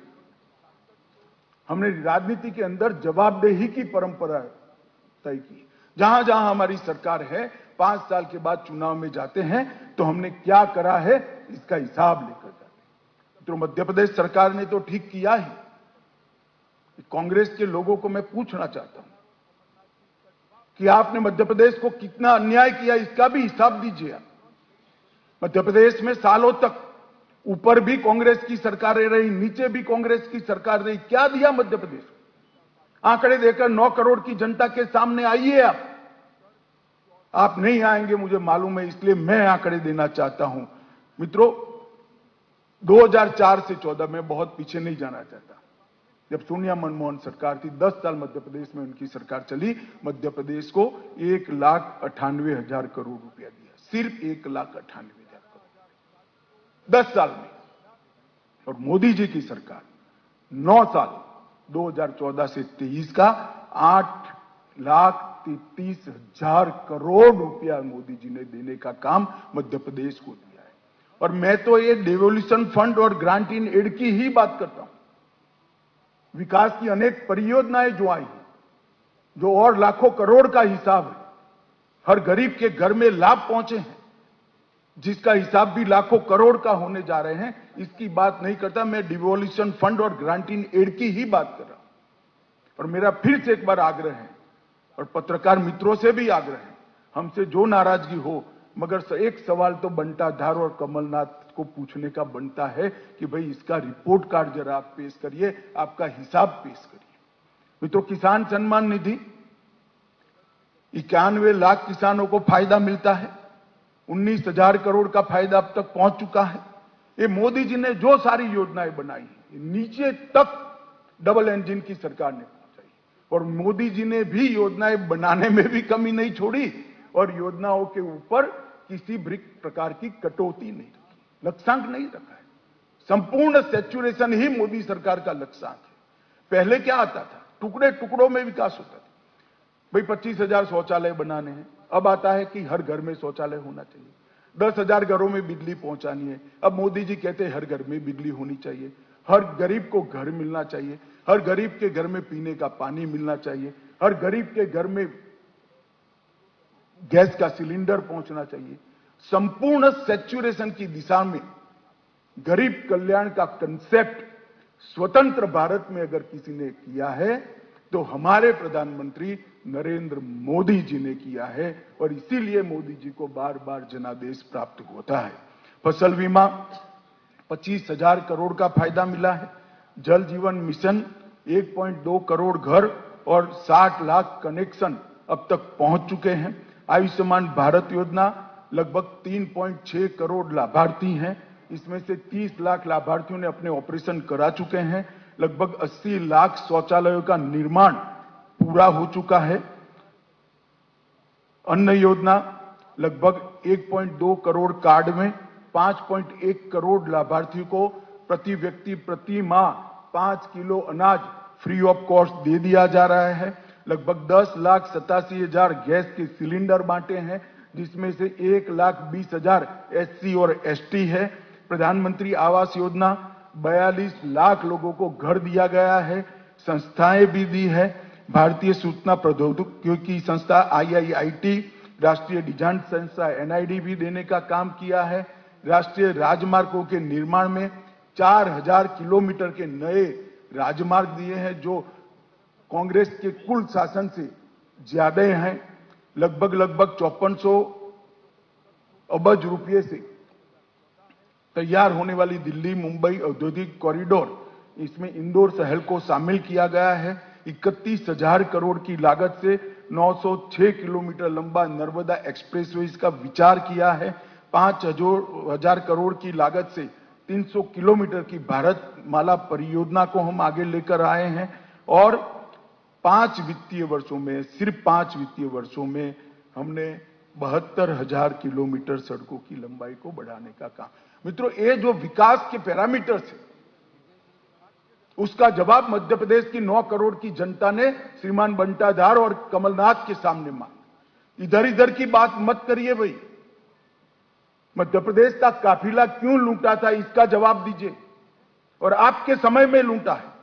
हमने राजनीति के अंदर जवाबदेही की परंपरा तय की। जहां जहां हमारी सरकार है, 5 साल के बाद चुनाव में जाते हैं तो हमने क्या करा है इसका हिसाब लेकर जाते हैं। तो मध्य प्रदेश सरकार ने तो ठीक किया ही। कांग्रेस के लोगों को मैं पूछना चाहता हूं कि आपने मध्य प्रदेश को कितना अन्याय किया, इसका भी हिसाब दीजिए आप। मध्य प्रदेश में सालों तक ऊपर भी कांग्रेस की सरकारें रही, नीचे भी कांग्रेस की सरकार रही, क्या दिया मध्य प्रदेश को? आंकड़े देकर 9 करोड़ की जनता के सामने आइए आप नहीं आएंगे मुझे मालूम है, इसलिए मैं आंकड़े देना चाहता हूं। मित्रों, 2004 से 14 में बहुत पीछे नहीं जाना चाहता। जब सोनिया मनमोहन सरकार थी, 10 साल मध्य प्रदेश में उनकी सरकार चली, मध्य प्रदेश को 1,98,000 करोड़ रुपया दिया, सिर्फ 1,98,000 करोड़ 10 साल में। और मोदी जी की सरकार 9 साल 2014 से 23 का 8,33,000 करोड़ रुपया मोदी जी ने देने का काम मध्य प्रदेश को दिया है। और मैं तो ये डेवोल्यूशन फंड और ग्रांट इन एड की ही बात करता हूं। विकास की अनेक परियोजनाएं जो आई, जो और लाखों करोड़ का हिसाब है, हर गरीब के घर में लाभ पहुंचे हैं, जिसका हिसाब भी लाखों करोड़ का होने जा रहे हैं, इसकी बात नहीं करता। मैं डिवोल्यूशन फंड और ग्रांट इन एड की ही बात कर रहा हूं। और मेरा फिर से एक बार आग्रह है और पत्रकार मित्रों से भी आग्रह है, हमसे जो नाराजगी हो, मगर एक सवाल तो बंटा धार और कमलनाथ को पूछने का बनता है कि भाई इसका रिपोर्ट कार्ड जरा आप पेश करिए, आपका हिसाब पेश करिए। मित्रों, किसान सम्मान निधि 91 लाख किसानों को फायदा मिलता है, 19,000 करोड़ का फायदा अब तक पहुंच चुका है। ये मोदी जी ने जो सारी योजनाएं बनाई है, नीचे तक डबल इंजन की सरकार ने पहुंचाई, और मोदी जी ने भी योजनाएं बनाने में भी कमी नहीं छोड़ी और योजनाओं के ऊपर किसी भी प्रकार की कटौती नहीं रखी, लक्ष्यांक नहीं रखा है। संपूर्ण सैचुरेशन ही मोदी सरकार का लक्ष्यांक है। पहले क्या आता था, टुकड़े टुकड़ों में विकास होता था। भाई 25,000 शौचालय बनाने हैं, अब आता है कि हर घर में शौचालय होना चाहिए। 10,000 घरों में बिजली पहुंचानी है, अब मोदी जी कहते हैं हर घर में बिजली होनी चाहिए। हर गरीब को घर मिलना चाहिए, हर गरीब के घर में पीने का पानी मिलना चाहिए, हर गरीब के घर में गैस का सिलेंडर पहुंचना चाहिए। संपूर्ण सैचुरेशन की दिशा में गरीब कल्याण का कंसेप्ट स्वतंत्र भारत में अगर किसी ने किया है तो हमारे प्रधानमंत्री नरेंद्र मोदी जी ने किया है, और इसीलिए मोदी जी को बार बार जनादेश प्राप्त होता है। फसल बीमा 25,000 करोड़ का फायदा मिला है। जल जीवन मिशन 1.2 करोड़ घर और 60 लाख कनेक्शन अब तक पहुंच चुके हैं। आयुष्मान भारत योजना लगभग 3.6 करोड़ लाभार्थी हैं, इसमें से 30 लाख लाभार्थियों ने अपने ऑपरेशन करा चुके हैं। लगभग 80 लाख शौचालयों का निर्माण पूरा हो चुका है। अन्न योजना लगभग 1.2 करोड़ कार्ड में 5.1 करोड़ लाभार्थियों को प्रति व्यक्ति प्रति माह 5 किलो अनाज फ्री ऑफ कॉस्ट दे दिया जा रहा है। लगभग 10,87,000 गैस के सिलेंडर बांटे हैं, जिसमें से 1,20,000 SC और ST है। प्रधानमंत्री आवास योजना 42 लाख लोगों को घर दिया गया है, संस्थाएं भी दी है। भारतीय सूचना प्रौद्योगिकी संस्था IIIT, राष्ट्रीय डिजाइन संस्था NID भी देने का काम किया है। राष्ट्रीय राजमार्गों के निर्माण में 4,000 किलोमीटर के नए राजमार्ग दिए हैं, जो कांग्रेस के कुल शासन से ज्यादा हैं। लगभग 5400 अरब रुपये से तैयार होने वाली दिल्ली मुंबई औद्योगिक कॉरिडोर, इसमें इंदौर शहर को शामिल किया गया है। 31,000 करोड़ की लागत से 906 किलोमीटर लंबा नर्मदा एक्सप्रेसवे का विचार किया है। 5,000 करोड़ की लागत से 300 किलोमीटर की भारत माला परियोजना को हम आगे लेकर आए हैं, और 5 वित्तीय वर्षों में, सिर्फ 5 वित्तीय वर्षों में हमने 72,000 किलोमीटर सड़कों की लंबाई को बढ़ाने का काम। मित्रों, ये जो विकास के पैरामीटर्स है, उसका जवाब मध्य प्रदेश की 9 करोड़ की जनता ने श्रीमान बंटाधार और कमलनाथ के सामने मांगा। इधर इधर की बात मत करिए भाई। मध्य प्रदेश का काफिला क्यों लूटा था, इसका जवाब दीजिए, और आपके समय में लूटा है।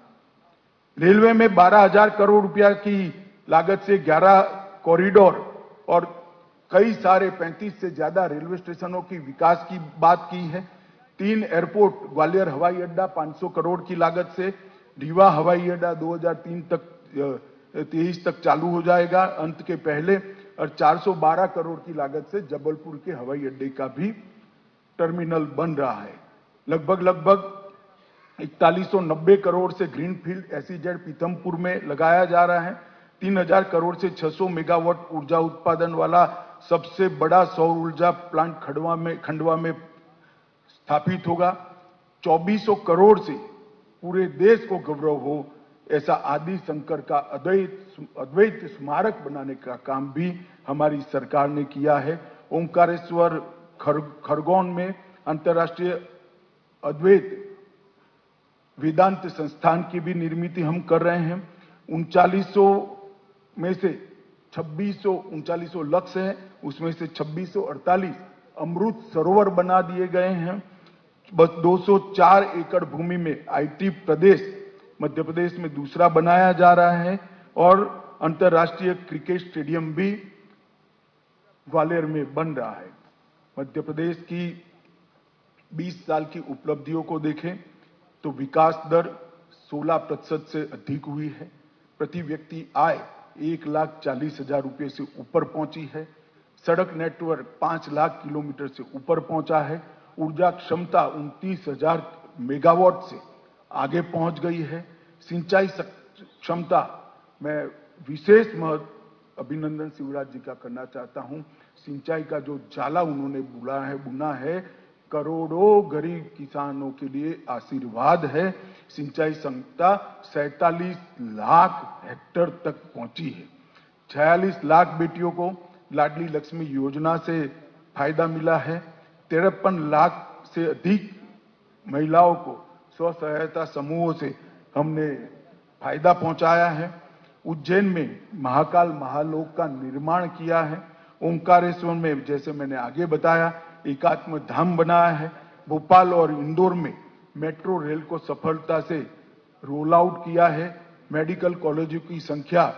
रेलवे में 12,000 करोड़ रुपया की लागत से 11 कॉरिडोर और कई सारे 35 से ज्यादा रेलवे स्टेशनों की विकास की बात की है। 3 एयरपोर्ट, ग्वालियर हवाई अड्डा 500 करोड़ की लागत से, रीवा हवाई अड्डा 2023 तक चालू हो जाएगा अंत के पहले, और 412 करोड़ की लागत से जबलपुर के हवाई अड्डे का भी टर्मिनल बन रहा है। लगभग 4190 करोड़ से ग्रीनफील्ड SEZ पीथमपुर में लगाया जा रहा है। 3,000 करोड़ से 600 मेगावाट ऊर्जा उत्पादन वाला सबसे बड़ा सौर ऊर्जा प्लांट खंडवा में स्थापित होगा। 2400 करोड़ से पूरे देश को गौरव हो ऐसा आदि शंकर का अद्वैत स्मारक बनाने का काम भी हमारी सरकार ने किया है। ओंकारेश्वर खरगोन में अंतर्राष्ट्रीय अद्वैत वेदांत संस्थान की भी निर्मित हम कर रहे हैं। 3900 में से 2639 लक्ष्य है, उसमें से 2648 अमृत सरोवर बना दिए गए हैं। बस 204 एकड़ भूमि में IT प्रदेश मध्य प्रदेश में दूसरा बनाया जा रहा है, और अंतर्राष्ट्रीय क्रिकेट स्टेडियम भी ग्वालियर में बन रहा है। मध्य प्रदेश की 20 साल की उपलब्धियों को देखें तो विकास दर 16% से अधिक हुई है। प्रति व्यक्ति आय 1,40,000 रुपये से ऊपर पहुंची है। सड़क नेटवर्क 5 लाख किलोमीटर से ऊपर पहुंचा है। ऊर्जा क्षमता 29,000 मेगावाट से आगे पहुंच गई है। सिंचाई क्षमता मैं विशेष अभिनंदन शिवराज जी का करना चाहता हूं। सिंचाई का जो जाला उन्होंने बुना है करोड़ों गरीब किसानों के लिए आशीर्वाद है। सिंचाई क्षमता 47 लाख हेक्टेयर तक पहुंची है। 46 लाख बेटियों को लाडली लक्ष्मी योजना से फायदा मिला है। 53 लाख से अधिक महिलाओं को स्व सहायता समूहों से हमने फायदा पहुंचाया है। उज्जैन में महाकाल महालोक का निर्माण किया है। ओंकारेश्वर में जैसे मैंने आगे बताया एकात्म धाम बनाया है। भोपाल और इंदौर में मेट्रो रेल को सफलता से रोल आउट किया है। मेडिकल कॉलेजों की संख्या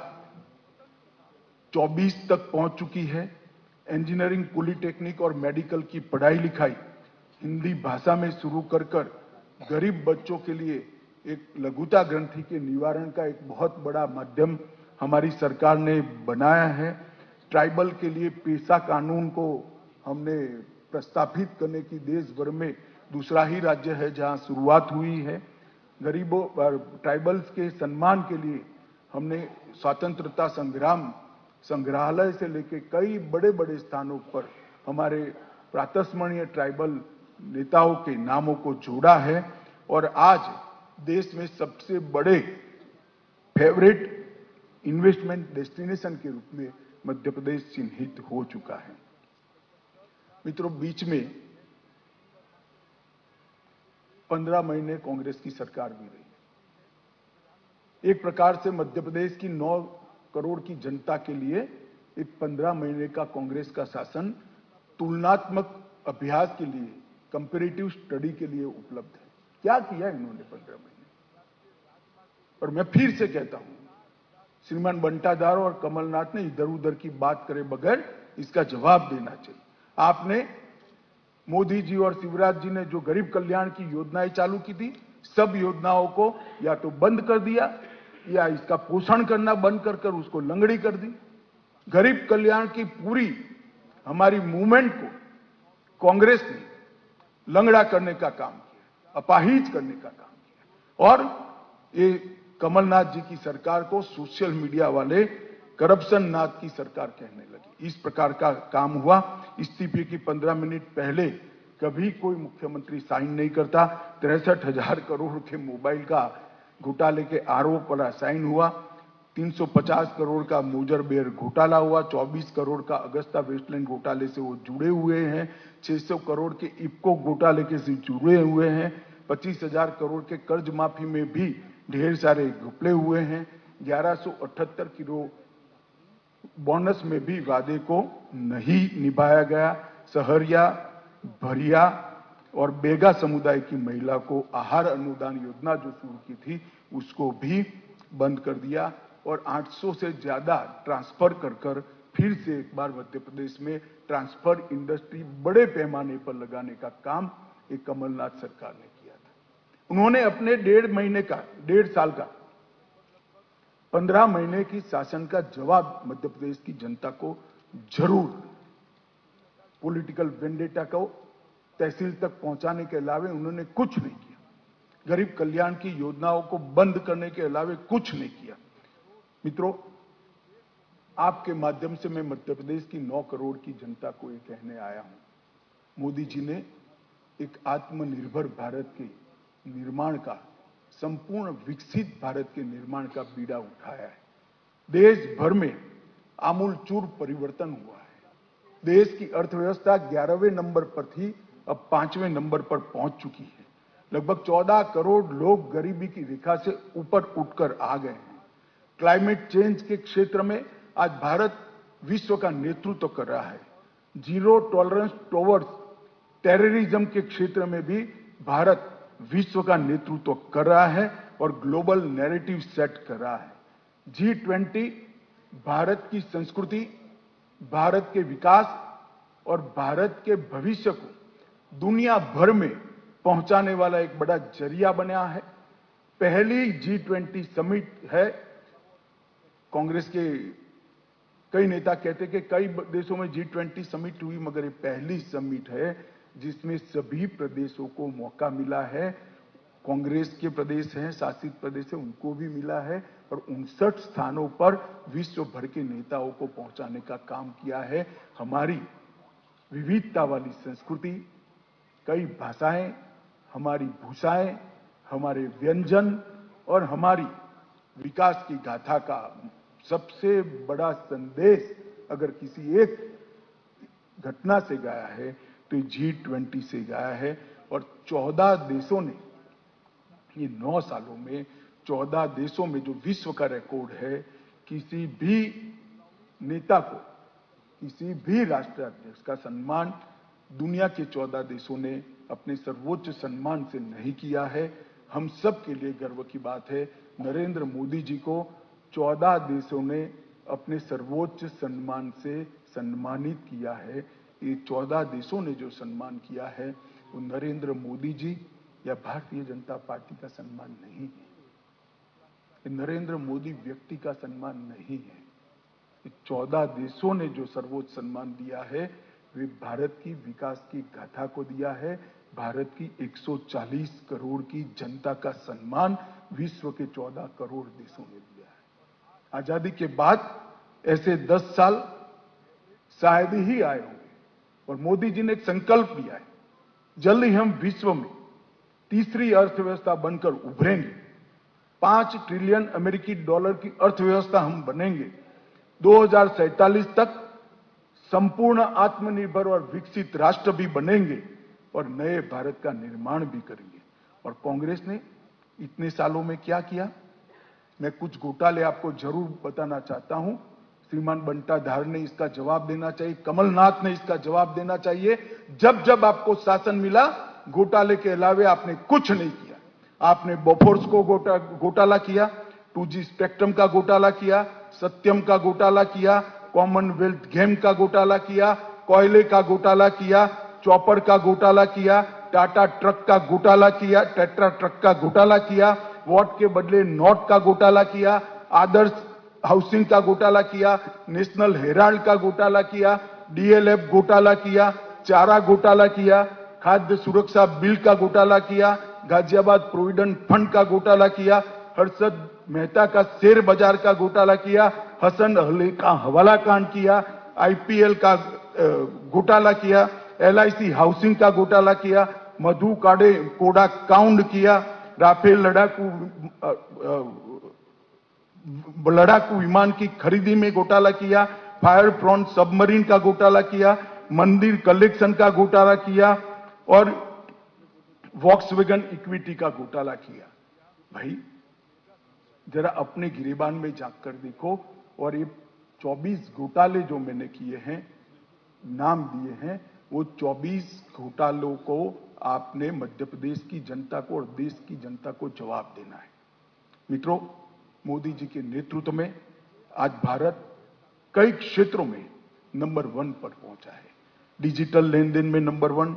24 तक पहुंच चुकी है। इंजीनियरिंग, पॉलिटेक्निक और मेडिकल की पढ़ाई लिखाई हिंदी भाषा में शुरू कर गरीब बच्चों के लिए एक लघुता ग्रंथि के निवारण का एक बहुत बड़ा माध्यम हमारी सरकार ने बनाया है। ट्राइबल के लिए पेशा कानून को हमने प्रस्तावित करने की देश भर में दूसरा ही राज्य है जहां शुरुआत हुई है। गरीबों और ट्राइबल्स के सम्मान के लिए हमने स्वतंत्रता संग्राम संग्रहालय से लेकर कई बड़े बड़े स्थानों पर हमारे प्रातस्मरणीय ट्राइबल नेताओं के नामों को जोड़ा है और आज देश में सबसे बड़े फेवरेट इन्वेस्टमेंट डेस्टिनेशन के रूप में मध्य प्रदेश चिन्हित हो चुका है। मित्रों, बीच में 15 महीने कांग्रेस की सरकार भी रही। एक प्रकार से मध्य प्रदेश की 9 करोड़ की जनता के लिए एक 15 महीने का कांग्रेस का शासन तुलनात्मक अभ्यास के लिए, कंपैरेटिव स्टडी के लिए उपलब्ध है। क्या किया इन्होंने 15 महीने? और मैं फिर से कहता हूं, श्रीमान बंटाधार और कमलनाथ ने इधर उधर की बात करे बगैर इसका जवाब देना चाहिए। आपने मोदी जी और शिवराज जी ने जो गरीब कल्याण की योजनाएं चालू की थी, सब योजनाओं को या तो बंद कर दिया या इसका पोषण करना बंद कर उसको लंगड़ी कर दी। गरीब कल्याण की पूरी हमारी मूवमेंट को कांग्रेस ने लंगड़ा करने का काम किया, अपाहिज करने का काम किया। और ये कमलनाथ जी की सरकार को सोशल मीडिया वाले करप्शन नाथ की सरकार कहने लगे। इस प्रकार का काम हुआ। इस्तीफे की 15 मिनट पहले कभी कोई मुख्यमंत्री साइन नहीं करता। 63,000 करोड़ के मोबाइल का घोटाले के आरोप पर साइन हुआ। 350 करोड़ का मोजर बेयर घोटाला हुआ। 24 करोड़ का अगस्ता वेस्टलैंड घोटाले से वो जुड़े हुए हैं। 600 करोड़ के इफ्को घोटाले के से जुड़े हुए हैं। 25,000 करोड़ के कर्ज माफी में भी ढेर सारे घपले हुए हैं। 1178 किलो बोनस में भी वादे को नहीं निभाया गया। सहरिया, भरिया और बेगा समुदाय की महिला को आहार अनुदान योजना जो शुरू की थी उसको भी बंद कर दिया और 800 से ज्यादा ट्रांसफर कर फिर से एक बार मध्य प्रदेश में ट्रांसफर इंडस्ट्री बड़े पैमाने पर लगाने का काम एक कमलनाथ सरकार ने किया था। उन्होंने अपने 1.5 साल का 15 महीने की शासन का जवाब मध्य प्रदेश की जनता को जरूर पॉलिटिकल वेंडेटा को तहसील तक पहुंचाने के अलावे उन्होंने कुछ नहीं किया। गरीब कल्याण की योजनाओं को बंद करने के अलावे कुछ नहीं किया। मित्रों, आपके माध्यम से मैं मध्य प्रदेश की 9 करोड़ की जनता को ये कहने आया हूं, मोदी जी ने एक आत्मनिर्भर भारत के निर्माण का, संपूर्ण विकसित भारत के निर्माण का बीड़ा उठाया है। देश भर में आमूलचूल परिवर्तन हुआ है। देश की अर्थव्यवस्था 11वें नंबर पर थी, अब 5वें नंबर पर पहुंच चुकी है। लगभग 14 करोड़ लोग गरीबी की रेखा से ऊपर उठकर आ गए हैं। क्लाइमेट चेंज के क्षेत्र में आज भारत विश्व का नेतृत्व कर रहा है। जीरो टॉलरेंस टुवर्ड्स टेररिज्म के क्षेत्र में भी भारत विश्व का नेतृत्व कर रहा है और ग्लोबल नैरेटिव सेट कर रहा है। G20 भारत की संस्कृति, भारत के विकास और भारत के भविष्य को दुनिया भर में पहुंचाने वाला एक बड़ा जरिया बना है। पहली G20 समिट है कांग्रेस के कई नेता कहते कि कई देशों में G20 समिट हुई, मगर ये पहली समिट है जिसमें सभी प्रदेशों को मौका मिला है। कांग्रेस के प्रदेश हैं, शासित प्रदेश है, उनको भी मिला है और 59 स्थानों पर विश्व भर के नेताओं को पहुंचाने का काम किया है। हमारी विविधता वाली संस्कृति, कई भाषाएं, हमारी भूषाएं, हमारे व्यंजन और हमारी विकास की गाथा का सबसे बड़ा संदेश अगर किसी एक घटना से गया है तो G20 से गया है। और 14 देशों ने ये 9 सालों में 14 देशों में जो विश्व का रिकॉर्ड है, किसी भी नेता को, किसी भी राष्ट्राध्यक्ष का सम्मान दुनिया के 14 देशों ने अपने सर्वोच्च सम्मान से नहीं किया है। हम सब के लिए गर्व की बात है, नरेंद्र मोदी जी को 14 देशों ने अपने सर्वोच्च सम्मान से सम्मानित किया है। ये 14 देशों ने जो सम्मान किया है वो नरेंद्र मोदी जी या भारतीय जनता पार्टी का सम्मान नहीं है, ये नरेंद्र मोदी व्यक्ति का सम्मान नहीं है। 14 देशों ने जो सर्वोच्च सम्मान दिया है वे भारत की विकास की गाथा को दिया है। भारत की 140 करोड़ की जनता का सम्मान विश्व के 14 करोड़ देशों ने दिया है। आजादी के बाद ऐसे 10 साल शायद ही आए होंगे और मोदी जी ने एक संकल्प लिया है, जल्द ही हम विश्व में तीसरी अर्थव्यवस्था बनकर उभरेंगे। 5 ट्रिलियन अमेरिकी डॉलर की अर्थव्यवस्था हम बनेंगे। 2047 तक संपूर्ण आत्मनिर्भर और विकसित राष्ट्र भी बनेंगे और नए भारत का निर्माण भी करेंगे। और कांग्रेस ने इतने सालों में क्या किया, मैं कुछ घोटाले आपको जरूर बताना चाहता हूं। श्रीमान बंटाधार ने इसका जवाब देना चाहिए, कमलनाथ ने इसका जवाब देना चाहिए। जब जब आपको शासन मिला, घोटाले के अलावे आपने कुछ नहीं किया। आपने बोफोर्स को घोटाला किया, 2G स्पेक्ट्रम का घोटाला किया, सत्यम का घोटाला किया, कॉमनवेल्थ गेम का घोटाला किया, कोयले का घोटाला किया, चॉपर का घोटाला किया, टाटा ट्रक का घोटाला किया, टेट्रा ट्रक का घोटाला किया, वोट के बदले नोट का घोटाला किया, आदर्श हाउसिंग का घोटाला किया, नेशनल हेराल्ड का घोटाला किया, DLF घोटाला किया, चारा घोटाला किया, खाद्य सुरक्षा बिल का घोटाला किया, गाजियाबाद प्रोविडेंट फंड का घोटाला किया, हर्षद मेहता का शेयर बाजार का घोटाला किया, हसन अली का हवाला कांड किया, IPL का घोटाला किया, LIC हाउसिंग का घोटाला किया, मधु कोड़ा कांड किया, राफेल लड़ाकू विमान की खरीदी में घोटाला किया, फायर फ्रंट सबमरीन का घोटाला किया, मंदिर कलेक्शन का घोटाला किया और वॉक्सवैगन इक्विटी का घोटाला किया। भाई जरा अपने गिरेबान में झांक कर देखो। और ये 24 घोटाले जो मैंने किए हैं, नाम दिए हैं, वो 24 घोटालों को आपने मध्य प्रदेश की जनता को और देश की जनता को जवाब देना है। मित्रों, मोदी जी के नेतृत्व में आज भारत कई क्षेत्रों में नंबर 1 पर पहुंचा है। डिजिटल लेन देन में नंबर 1,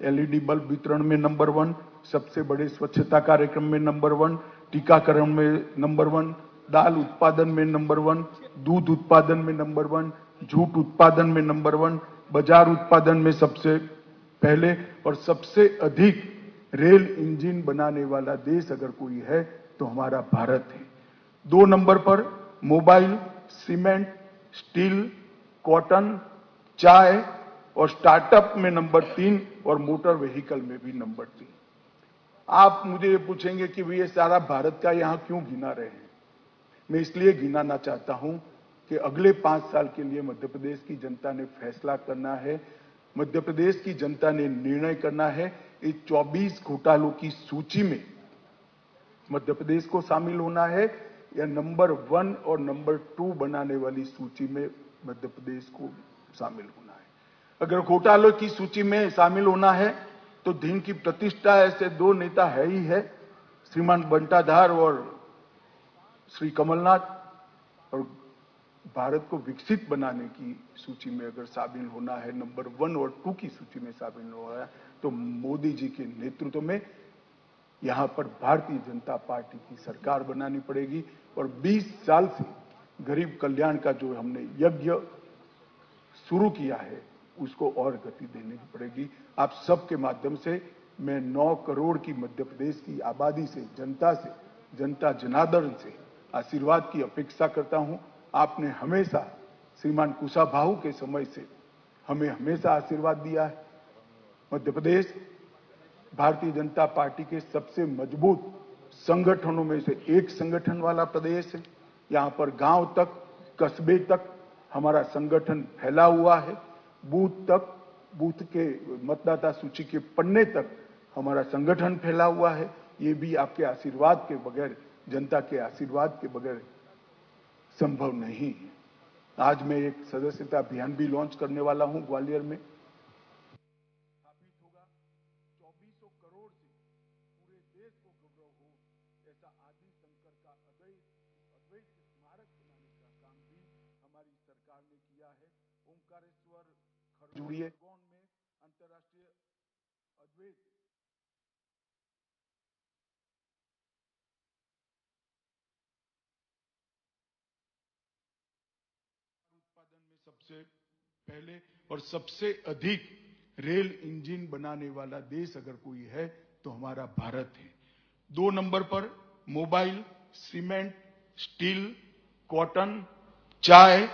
LED बल्ब वितरण में नंबर 1, सबसे बड़े स्वच्छता कार्यक्रम में नंबर 1, टीकाकरण में नंबर 1, दाल उत्पादन में नंबर 1, दूध उत्पादन में नंबर 1, जूट उत्पादन में नंबर 1, बाजार उत्पादन में सबसे पहले और सबसे अधिक रेल इंजन बनाने वाला देश अगर कोई है तो हमारा भारत है। 2 नंबर पर मोबाइल, सीमेंट, स्टील, कॉटन, चाय और स्टार्टअप में नंबर 3 और मोटर व्हीकल में भी नंबर 3। आप मुझे ये पूछेंगे कि ये सारा भारत का यहां क्यों गिना रहे हैं। मैं इसलिए गिनाना चाहता हूं कि अगले 5 साल के लिए मध्य प्रदेश की जनता ने फैसला करना है, मध्य प्रदेश की जनता ने निर्णय करना है। इस 24 घोटालों की सूची में मध्य प्रदेश को शामिल होना है या नंबर 1 और नंबर 2 बनाने वाली सूची में मध्य प्रदेश को शामिल होना है। अगर घोटालों की सूची में शामिल होना है तो दिन की प्रतिष्ठा ऐसे 2 नेता है ही है, श्रीमान बंटाधार और श्री कमलनाथ। और भारत को विकसित बनाने की सूची में अगर शामिल होना है, नंबर 1 और 2 की सूची में शामिल होना है, तो मोदी जी के नेतृत्व में यहां पर भारतीय जनता पार्टी की सरकार बनानी पड़ेगी। और 20 साल से गरीब कल्याण का जो हमने यज्ञ शुरू किया है उसको और गति देने की पड़ेगी। आप सबके माध्यम से मैं 9 करोड़ की मध्य प्रदेश की आबादी से, जनता जनार्दन से आशीर्वाद की अपेक्षा करता हूं। आपने हमेशा श्रीमान कुशाभाऊ के समय से हमें हमेशा आशीर्वाद दिया है। मध्य प्रदेश भारतीय जनता पार्टी के सबसे मजबूत संगठनों में से एक संगठन वाला प्रदेश है। यहां पर गांव तक, कस्बे तक हमारा संगठन फैला हुआ है। बूथ तक, बूथ के मतदाता सूची के पन्ने तक हमारा संगठन फैला हुआ है। ये भी आपके आशीर्वाद के बगैर, जनता के आशीर्वाद के बगैर संभव नहीं है। आज मैं एक सदस्यता अभियान भी लॉन्च करने वाला हूं ग्वालियर में। स्थापित होगा 2400 करोड़ से पूरे देश को गौरव हो ऐसा आदि शंकर का अद्वैत स्मारक बनाने का काम भी हमारी सरकार ने किया है। ओंकारेश्वर जुड़िए में अंतर्राष्ट्रीय अद्वैत उत्पादन में सबसे पहले और सबसे अधिक रेल इंजन बनाने वाला देश अगर कोई है तो हमारा भारत है। 2 नंबर पर मोबाइल, सीमेंट, स्टील, कॉटन, चाय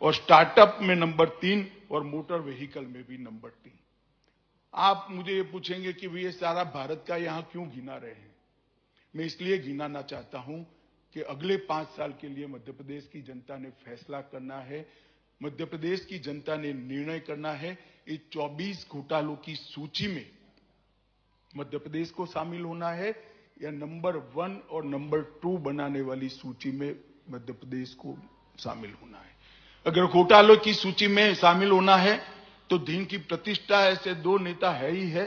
और स्टार्टअप में नंबर 3 और मोटर व्हीकल में भी नंबर 3। आप मुझे ये पूछेंगे कि ये सारा भारत का यहां क्यों गिना रहे हैं। मैं इसलिए गिनाना चाहता हूं कि अगले 5 साल के लिए मध्य प्रदेश की जनता ने फैसला करना है। मध्य प्रदेश की जनता ने निर्णय करना है। इस 24 घोटालों की सूची में मध्य प्रदेश को शामिल होना है या नंबर 1 और नंबर 2 बनाने वाली सूची में मध्य प्रदेश को शामिल होना है। अगर घोटालों की सूची में शामिल होना है तो दिन की प्रतिष्ठा ऐसे 2 नेता है ही है,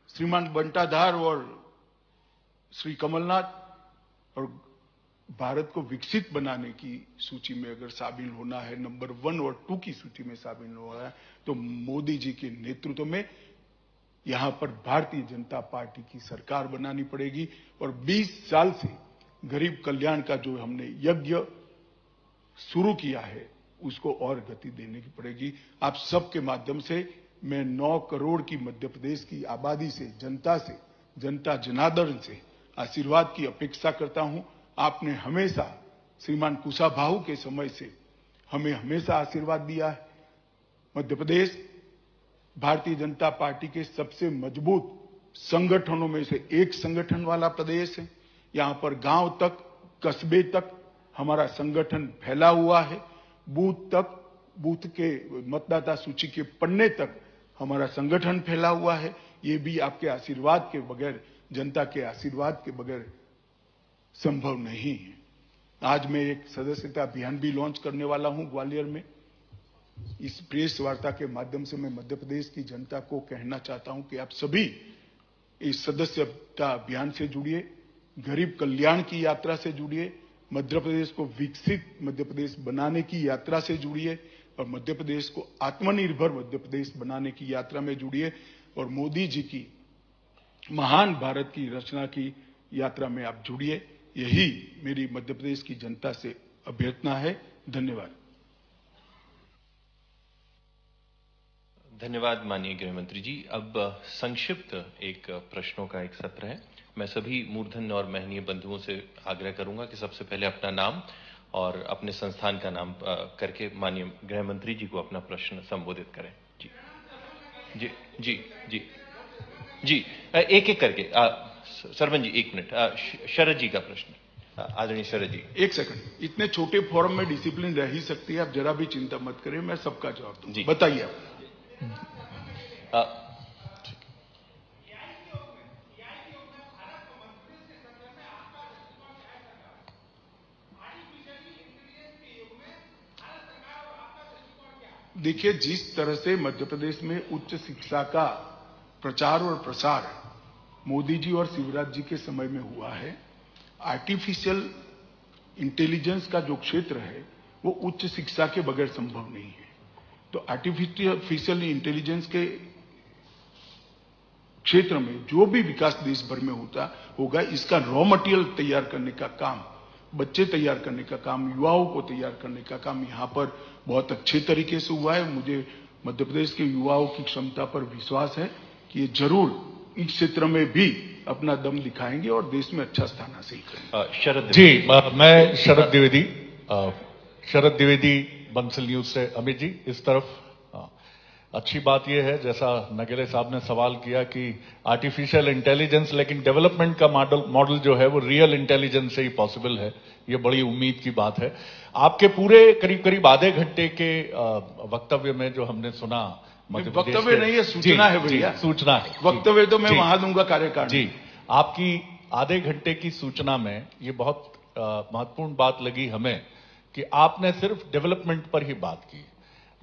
श्रीमान बंटाधार और श्री कमलनाथ। और भारत को विकसित बनाने की सूची में अगर शामिल होना है, नंबर 1 और 2 की सूची में शामिल होना है, तो मोदी जी के नेतृत्व में यहां पर भारतीय जनता पार्टी की सरकार बनानी पड़ेगी। और 20 साल से गरीब कल्याण का जो हमने यज्ञ शुरू किया है उसको और गति देने की पड़ेगी। आप सबके माध्यम से मैं 9 करोड़ की मध्य प्रदेश की आबादी से, जनता जनार्दन से आशीर्वाद की अपेक्षा करता हूं। आपने हमेशा श्रीमान कुशाभाऊ के समय से हमें हमेशा आशीर्वाद दिया है। मध्य प्रदेश भारतीय जनता पार्टी के सबसे मजबूत संगठनों में से एक संगठन वाला प्रदेश है। यहां पर गांव तक, कस्बे तक हमारा संगठन फैला हुआ है। बूथ तक, बूथ के मतदाता सूची के पन्ने तक हमारा संगठन फैला हुआ है। ये भी आपके आशीर्वाद के बगैर, जनता के आशीर्वाद के बगैर संभव नहीं है। आज मैं एक सदस्यता अभियान भी लॉन्च करने वाला हूं ग्वालियर में। इस प्रेस वार्ता के माध्यम से मैं मध्य प्रदेश की जनता को कहना चाहता हूं कि आप सभी इस सदस्यता अभियान से जुड़िए, गरीब कल्याण की यात्रा से जुड़िए, मध्य प्रदेश को विकसित मध्य प्रदेश बनाने की यात्रा से जुड़िए और मध्य प्रदेश को आत्मनिर्भर मध्य प्रदेश बनाने की यात्रा में जुड़िए और मोदी जी की महान भारत की रचना की यात्रा में आप जुड़िए। यही मेरी मध्य प्रदेश की जनता से अभ्यर्थना है। धन्यवाद। धन्यवाद माननीय गृह मंत्री जी। अब संक्षिप्त एक प्रश्नों का एक सत्र है। मैं सभी मूर्धन्य और महनीय बंधुओं से आग्रह करूंगा कि सबसे पहले अपना नाम और अपने संस्थान का नाम करके माननीय गृह मंत्री जी को अपना प्रश्न संबोधित करें। जी जी जी जी जी, एक एक करके। सरवन जी 1 मिनट। शरद जी का प्रश्न। आदरणीय शरद जी। 1 सेकंड। इतने छोटे फोरम में डिसिप्लिन रह ही सकती है, आप जरा भी चिंता मत करें, मैं सबका जवाब दूंगा। बताइए आप। देखिए, जिस तरह से मध्य प्रदेश में उच्च शिक्षा का प्रचार और प्रसार मोदी जी और शिवराज जी के समय में हुआ है, आर्टिफिशियल इंटेलिजेंस का जो क्षेत्र है वो उच्च शिक्षा के बगैर संभव नहीं है। तो आर्टिफिशियल इंटेलिजेंस के क्षेत्र में जो भी विकास देश भर में होगा, इसका रॉ मटेरियल तैयार करने का काम बच्चे तैयार करने का काम, युवाओं को तैयार करने का काम यहां पर बहुत अच्छे तरीके से हुआ है। मुझे मध्य प्रदेश के युवाओं की क्षमता पर विश्वास है कि ये जरूर इस क्षेत्र में भी अपना दम दिखाएंगे और देश में अच्छा स्थान हासिल करेंगे। शरद जी, मैं शरद द्विवेदी बंसल न्यूज से। अमित जी इस तरफ। अच्छी बात यह है, जैसा नगेले साहब ने सवाल किया कि आर्टिफिशियल इंटेलिजेंस, लेकिन डेवलपमेंट का मॉडल जो है वो रियल इंटेलिजेंस से ही पॉसिबल है। ये बड़ी उम्मीद की बात है। आपके पूरे करीब करीब आधे घंटे के वक्तव्य में जो हमने सुना, वक्तव्य नहीं है, सूचना है भैया, सूचना है। वक्तव्य तो मैं वहां दूंगा कार्यकारिणी। जी, आपकी आधे घंटे की सूचना में ये बहुत महत्वपूर्ण बात लगी हमें कि आपने सिर्फ डेवलपमेंट पर ही बात की।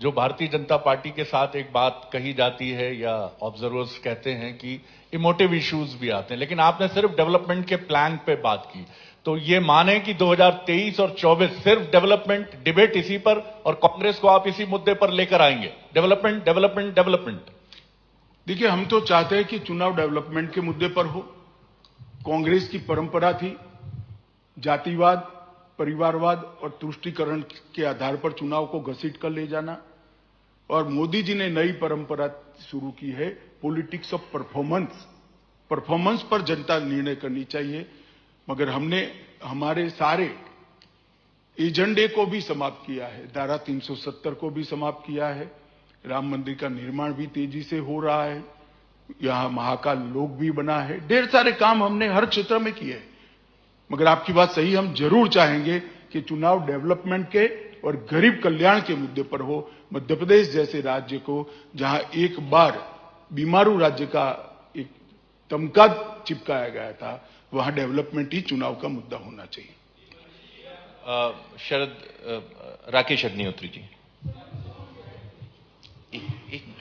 जो भारतीय जनता पार्टी के साथ एक बात कही जाती है या ऑब्जर्वर्स कहते हैं कि इमोटिव इश्यूज भी आते हैं, लेकिन आपने सिर्फ डेवलपमेंट के प्लान पे बात की। तो ये माने कि 2023 और 24 सिर्फ डेवलपमेंट डिबेट इसी पर, और कांग्रेस को आप इसी मुद्दे पर लेकर आएंगे, डेवलपमेंट डेवलपमेंट डेवलपमेंट। देखिए, हम तो चाहते हैं कि चुनाव डेवलपमेंट के मुद्दे पर हो। कांग्रेस की परंपरा थी जातिवाद, परिवारवाद और तुष्टीकरण के आधार पर चुनाव को घसीट कर ले जाना, और मोदी जी ने नई परंपरा शुरू की है पॉलिटिक्स ऑफ परफॉर्मेंस। परफॉर्मेंस पर जनता निर्णय करनी चाहिए। मगर हमने हमारे सारे एजेंडे को भी समाप्त किया है, धारा 370 को भी समाप्त किया है। राम मंदिर का निर्माण भी तेजी से हो रहा है, यहां महाकाल लोक भी बना है, ढेर सारे काम हमने हर क्षेत्र में किए हैं। मगर आपकी बात सही, हम जरूर चाहेंगे कि चुनाव डेवलपमेंट के और गरीब कल्याण के मुद्दे पर हो। मध्य प्रदेश जैसे राज्य को, जहां एक बार बीमारू राज्य का एक तमगा चिपकाया गया था, वहां डेवलपमेंट ही चुनाव का मुद्दा होना चाहिए। राकेश अग्निहोत्री जी।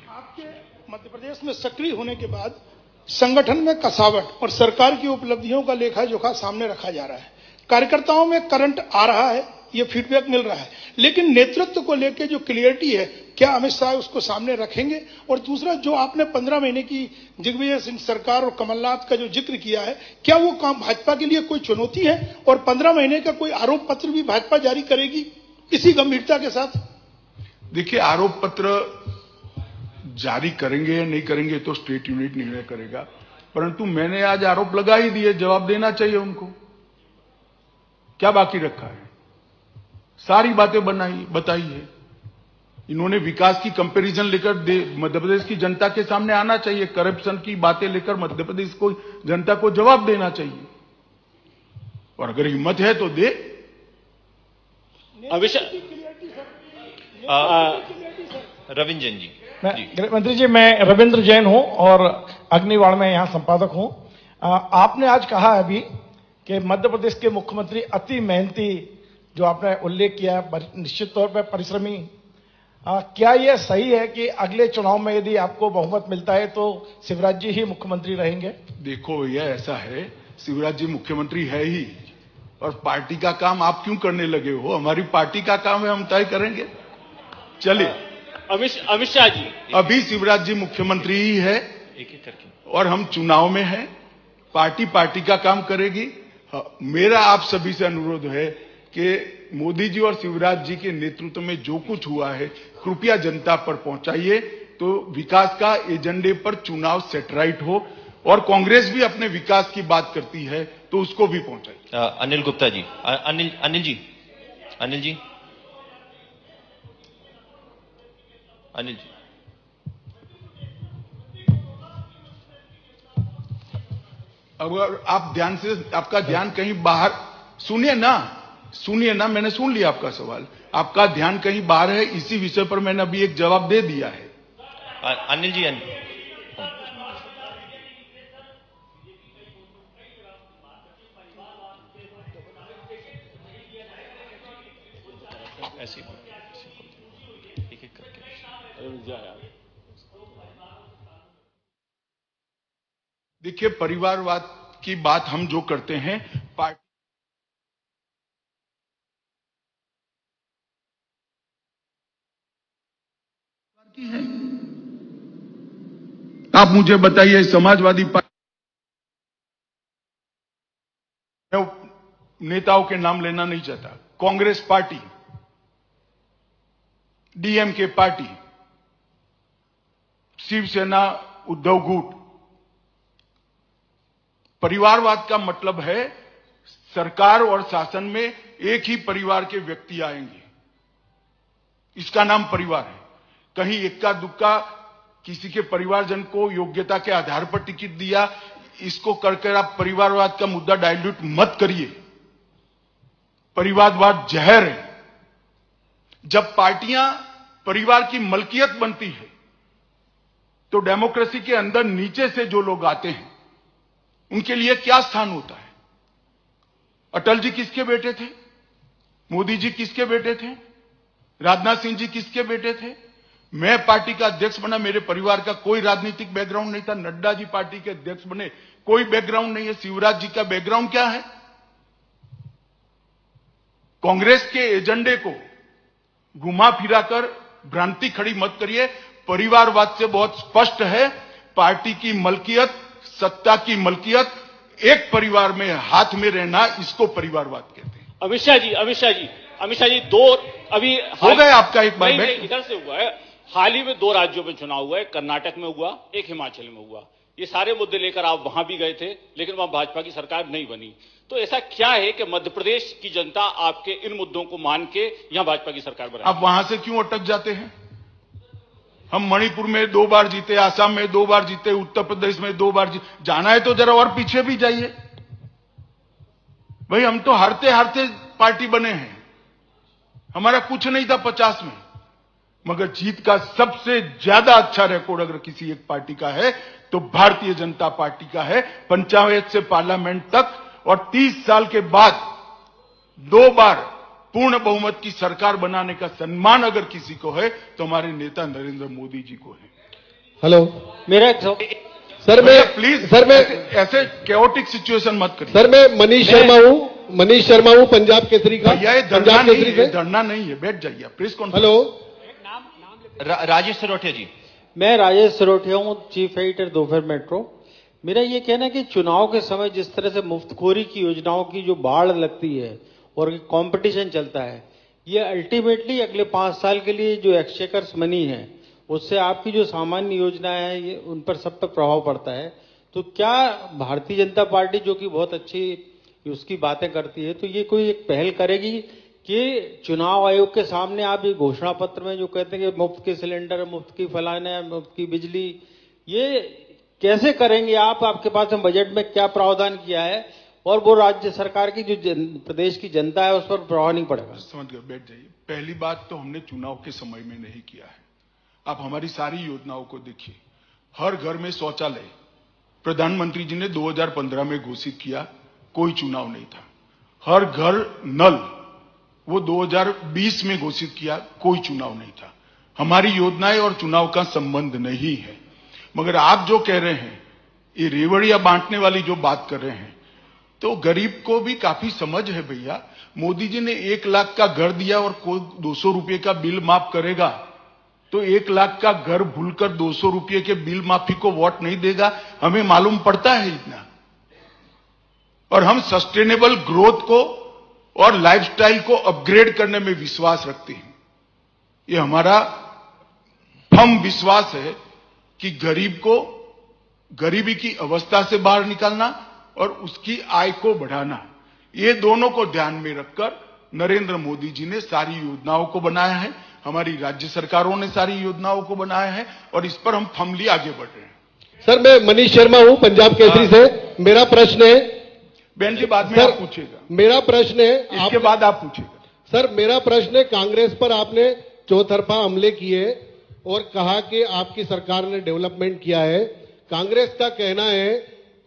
आपके मध्य प्रदेश में सक्रिय होने के बाद संगठन में कसावट और सरकार की उपलब्धियों का लेखा जोखा सामने रखा जा रहा है। कार्यकर्ताओं में करंट आ रहा है, ये फीडबैक मिल रहा है, लेकिन नेतृत्व को लेकर जो क्लियरिटी है, क्या अमित शाह उसको सामने रखेंगे? और दूसरा, जो आपने 15 महीने की दिग्विजय सिंह सरकार और कमलनाथ का जो जिक्र किया है, क्या वो काम भाजपा के लिए कोई चुनौती है? और 15 महीने का कोई आरोप पत्र भी भाजपा जारी करेगी इसी गंभीरता के साथ? देखिए, आरोप पत्र जारी करेंगे या नहीं करेंगे तो स्टेट यूनिट निर्णय करेगा, परंतु मैंने आज आरोप लगा ही दिए, जवाब देना चाहिए उनको। क्या बाकी रखा है? सारी बातें बताई है। इन्होंने विकास की कंपैरिजन लेकर मध्य प्रदेश की जनता के सामने आना चाहिए। करप्शन की बातें लेकर मध्य प्रदेश को जनता को जवाब देना चाहिए, और अगर हिम्मत है तो दे। रविंद्र जी। मंत्री जी, मैं रविंद्र जैन हूं और अग्निवाण में यहां संपादक हूं। आपने आज कहा अभी कि मध्य प्रदेश के मुख्यमंत्री अति मेहनती, जो आपने उल्लेख किया, निश्चित तौर पर परिश्रमी। क्या यह सही है कि अगले चुनाव में यदि आपको बहुमत मिलता है तो शिवराज जी ही मुख्यमंत्री रहेंगे? देखो भैया, ऐसा है, शिवराज जी मुख्यमंत्री है ही, और पार्टी का काम आप क्यों करने लगे हो? हमारी पार्टी का काम है, हम तय करेंगे। चलिए, अमित शाह जी, अभी शिवराज जी मुख्यमंत्री ही है और हम चुनाव में हैं। पार्टी का काम करेगी। मेरा आप सभी से अनुरोध है कि मोदी जी और शिवराज जी के नेतृत्व में जो कुछ हुआ है, कृपया जनता पर पहुंचाइए, तो विकास का एजेंडे पर चुनाव सेटराइट हो, और कांग्रेस भी अपने विकास की बात करती है तो उसको भी पहुंचाइए। अनिल गुप्ता जी। अनिल जी। अगर आप ध्यान से, आपका ध्यान कहीं बाहर, सुनिए ना, मैंने सुन लिया आपका सवाल। आपका ध्यान कहीं बाहर है, इसी विषय पर मैंने अभी एक जवाब दे दिया है। अनिल जी, ऐसे एक करके। देखिए, परिवारवाद की बात हम जो करते हैं, पार्टी की है। आप मुझे बताइए, समाजवादी पार्टी नेताओं के नाम लेना नहीं चाहता, Congress party, DMK party, Shiv Sena, Uddhav गुट। परिवारवाद का मतलब है सरकार और शासन में एक ही परिवार के व्यक्ति आएंगे, इसका नाम परिवार है। कहीं इक्का दुक्का किसी के परिवारजन को योग्यता के आधार पर टिकट दिया, इसको करके आप परिवारवाद का मुद्दा डाइल्यूट मत करिए। परिवारवाद जहर है। जब पार्टियां परिवार की मलकियत बनती है तो डेमोक्रेसी के अंदर नीचे से जो लोग आते हैं उनके लिए क्या स्थान होता है? अटल जी किसके बेटे थे? मोदी जी किसके बेटे थे? राजनाथ सिंह जी किसके बेटे थे? मैं पार्टी का अध्यक्ष बना, मेरे परिवार का कोई राजनीतिक बैकग्राउंड नहीं था। नड्डा जी पार्टी के अध्यक्ष बने, कोई बैकग्राउंड नहीं है। शिवराज जी का बैकग्राउंड क्या है? कांग्रेस के एजेंडे को घुमा फिराकर भ्रांति खड़ी मत करिए। परिवारवाद से बहुत स्पष्ट है, पार्टी की मलकियत, सत्ता की मलकियत, एक परिवार में हाथ में रहना, इसको परिवारवाद कहते हैं। अमित शाह जी, दो अभी हो गए आपका एक बार नहीं, इधर से हुआ है। हाल ही में 2 राज्यों में चुनाव हुआ है, कर्नाटक में हुआ, एक हिमाचल में हुआ। ये सारे मुद्दे लेकर आप वहां भी गए थे, लेकिन वहां भाजपा की सरकार नहीं बनी। तो ऐसा क्या है कि मध्य प्रदेश की जनता आपके इन मुद्दों को मान के यहां भाजपा की सरकार बना? आप वहां से क्यों अटक जाते हैं? हम मणिपुर में 2 बार जीते, आसाम में 2 बार जीते, उत्तर प्रदेश में 2 बार जीते। जाना है तो जरा और पीछे भी जाइए भाई। हम तो हारते हारते पार्टी बने हैं, हमारा कुछ नहीं था 50 में, मगर जीत का सबसे ज्यादा अच्छा रिकॉर्ड अगर किसी एक पार्टी का है तो भारतीय जनता पार्टी का है। पंचायत से पार्लियामेंट तक, और 30 साल के बाद 2 बार पूर्ण बहुमत की सरकार बनाने का सम्मान अगर किसी को है तो हमारे नेता नरेंद्र मोदी जी को है। हेलो, मेरा सर मैं प्लीज सर मैं ऐसे कैओटिक सिचुएशन मत करिए। सर मैं मनीष शर्मा हूं पंजाब केसरी का। ये पंजाब केसरी से धरना नहीं है, बैठ जाइए press conference. Hello, Rajesh Sarothiya ji. मैं राजेश सरोठिया हूं, चीफ एडिटर दोपहर मेट्रो। मेरा ये कहना है कि चुनाव के समय जिस तरह से मुफ्तखोरी की योजनाओं की जो बाढ़ लगती है और कंपटीशन चलता है, ये अल्टीमेटली अगले 5 साल के लिए जो एक्सचेकर्स मनी है उससे आपकी जो सामान्य योजनाएं हैं ये उन पर सब पर प्रभाव पड़ता है। तो क्या भारतीय जनता पार्टी जो कि बहुत अच्छी उसकी बातें करती है, तो ये कोई एक पहल करेगी कि चुनाव आयोग के सामने आप ये घोषणा पत्र में जो कहते हैं कि मुफ्त के सिलेंडर, मुफ्त की फलाने, मुफ्त की बिजली, ये कैसे करेंगे आप? आपके पास बजट में क्या प्रावधान किया है और वो राज्य सरकार की जो प्रदेश की जनता है उस पर प्रभाव नहीं पड़ेगा? समझ गए, बैठ जाइए। पहली बात तो हमने चुनाव के समय में नहीं किया है। आप हमारी सारी योजनाओं को देखिए। हर घर में शौचालय प्रधानमंत्री जी ने 2015 में घोषित किया, कोई चुनाव नहीं था। हर घर नल वो 2020 में घोषित किया, कोई चुनाव नहीं था। हमारी योजनाएं और चुनाव का संबंध नहीं है। मगर आप जो कह रहे हैं, ये रेवड़िया बांटने वाली जो बात कर रहे हैं, तो गरीब को भी काफी समझ है भैया। मोदी जी ने 1 लाख का घर दिया और कोई 200 रुपए का बिल माफ करेगा तो 1 लाख का घर भूलकर 200 रुपए के बिल माफी को वोट नहीं देगा। हमें मालूम पड़ता है इतना। और हम सस्टेनेबल ग्रोथ को और लाइफस्टाइल को अपग्रेड करने में विश्वास रखते हैं। ये हमारा फर्म विश्वास है कि गरीब को गरीबी की अवस्था से बाहर निकालना और उसकी आय को बढ़ाना, ये दोनों को ध्यान में रखकर नरेंद्र मोदी जी ने सारी योजनाओं को बनाया है। हमारी राज्य सरकारों ने सारी योजनाओं को बनाया है और इस पर हम फर्मली आगे बढ़ रहे हैं। सर मैं मनीष शर्मा हूं पंजाब केसरी से। मेरा प्रश्न है, बहन जी बाद में आप पूछेगा। मेरा प्रश्न है, इसके बाद आप पूछेगा। सर मेरा प्रश्न है, कांग्रेस पर आपने चौतरफा हमले किए और कहा कि आपकी सरकार ने डेवलपमेंट किया है। कांग्रेस का कहना है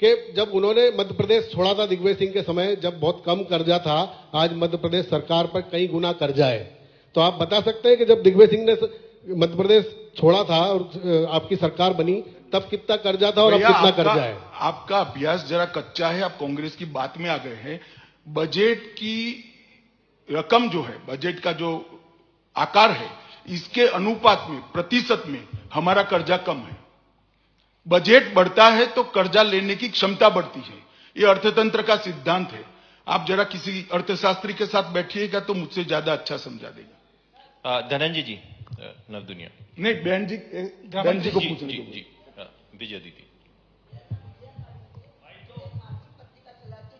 कि जब उन्होंने मध्य प्रदेश छोड़ा था दिग्विजय सिंह के समय, जब बहुत कम कर्जा था, आज मध्य प्रदेश सरकार पर कई गुना कर्जा है। तो आप बता सकते हैं कि जब दिग्विजय सिंह ने मध्य प्रदेश छोड़ा था और आपकी सरकार बनी, तब कितना कर्जा था और अब कितना कर्जा है? आपका अभ्यास जरा कच्चा है, आप कांग्रेस की बात में आ गए हैं। बजट की रकम जो है, बजट का जो आकार है, इसके अनुपात में, प्रतिशत में हमारा कर्जा कम है। बजट बढ़ता है तो कर्जा लेने की क्षमता बढ़ती है, ये अर्थतंत्र का सिद्धांत है। आप जरा किसी अर्थशास्त्री के साथ बैठिएगा तो मुझसे ज्यादा अच्छा समझा देगा। धनंजय जी, नवदुनिया। नहीं, बहन जी को पूछना। जी, विजय दीदी।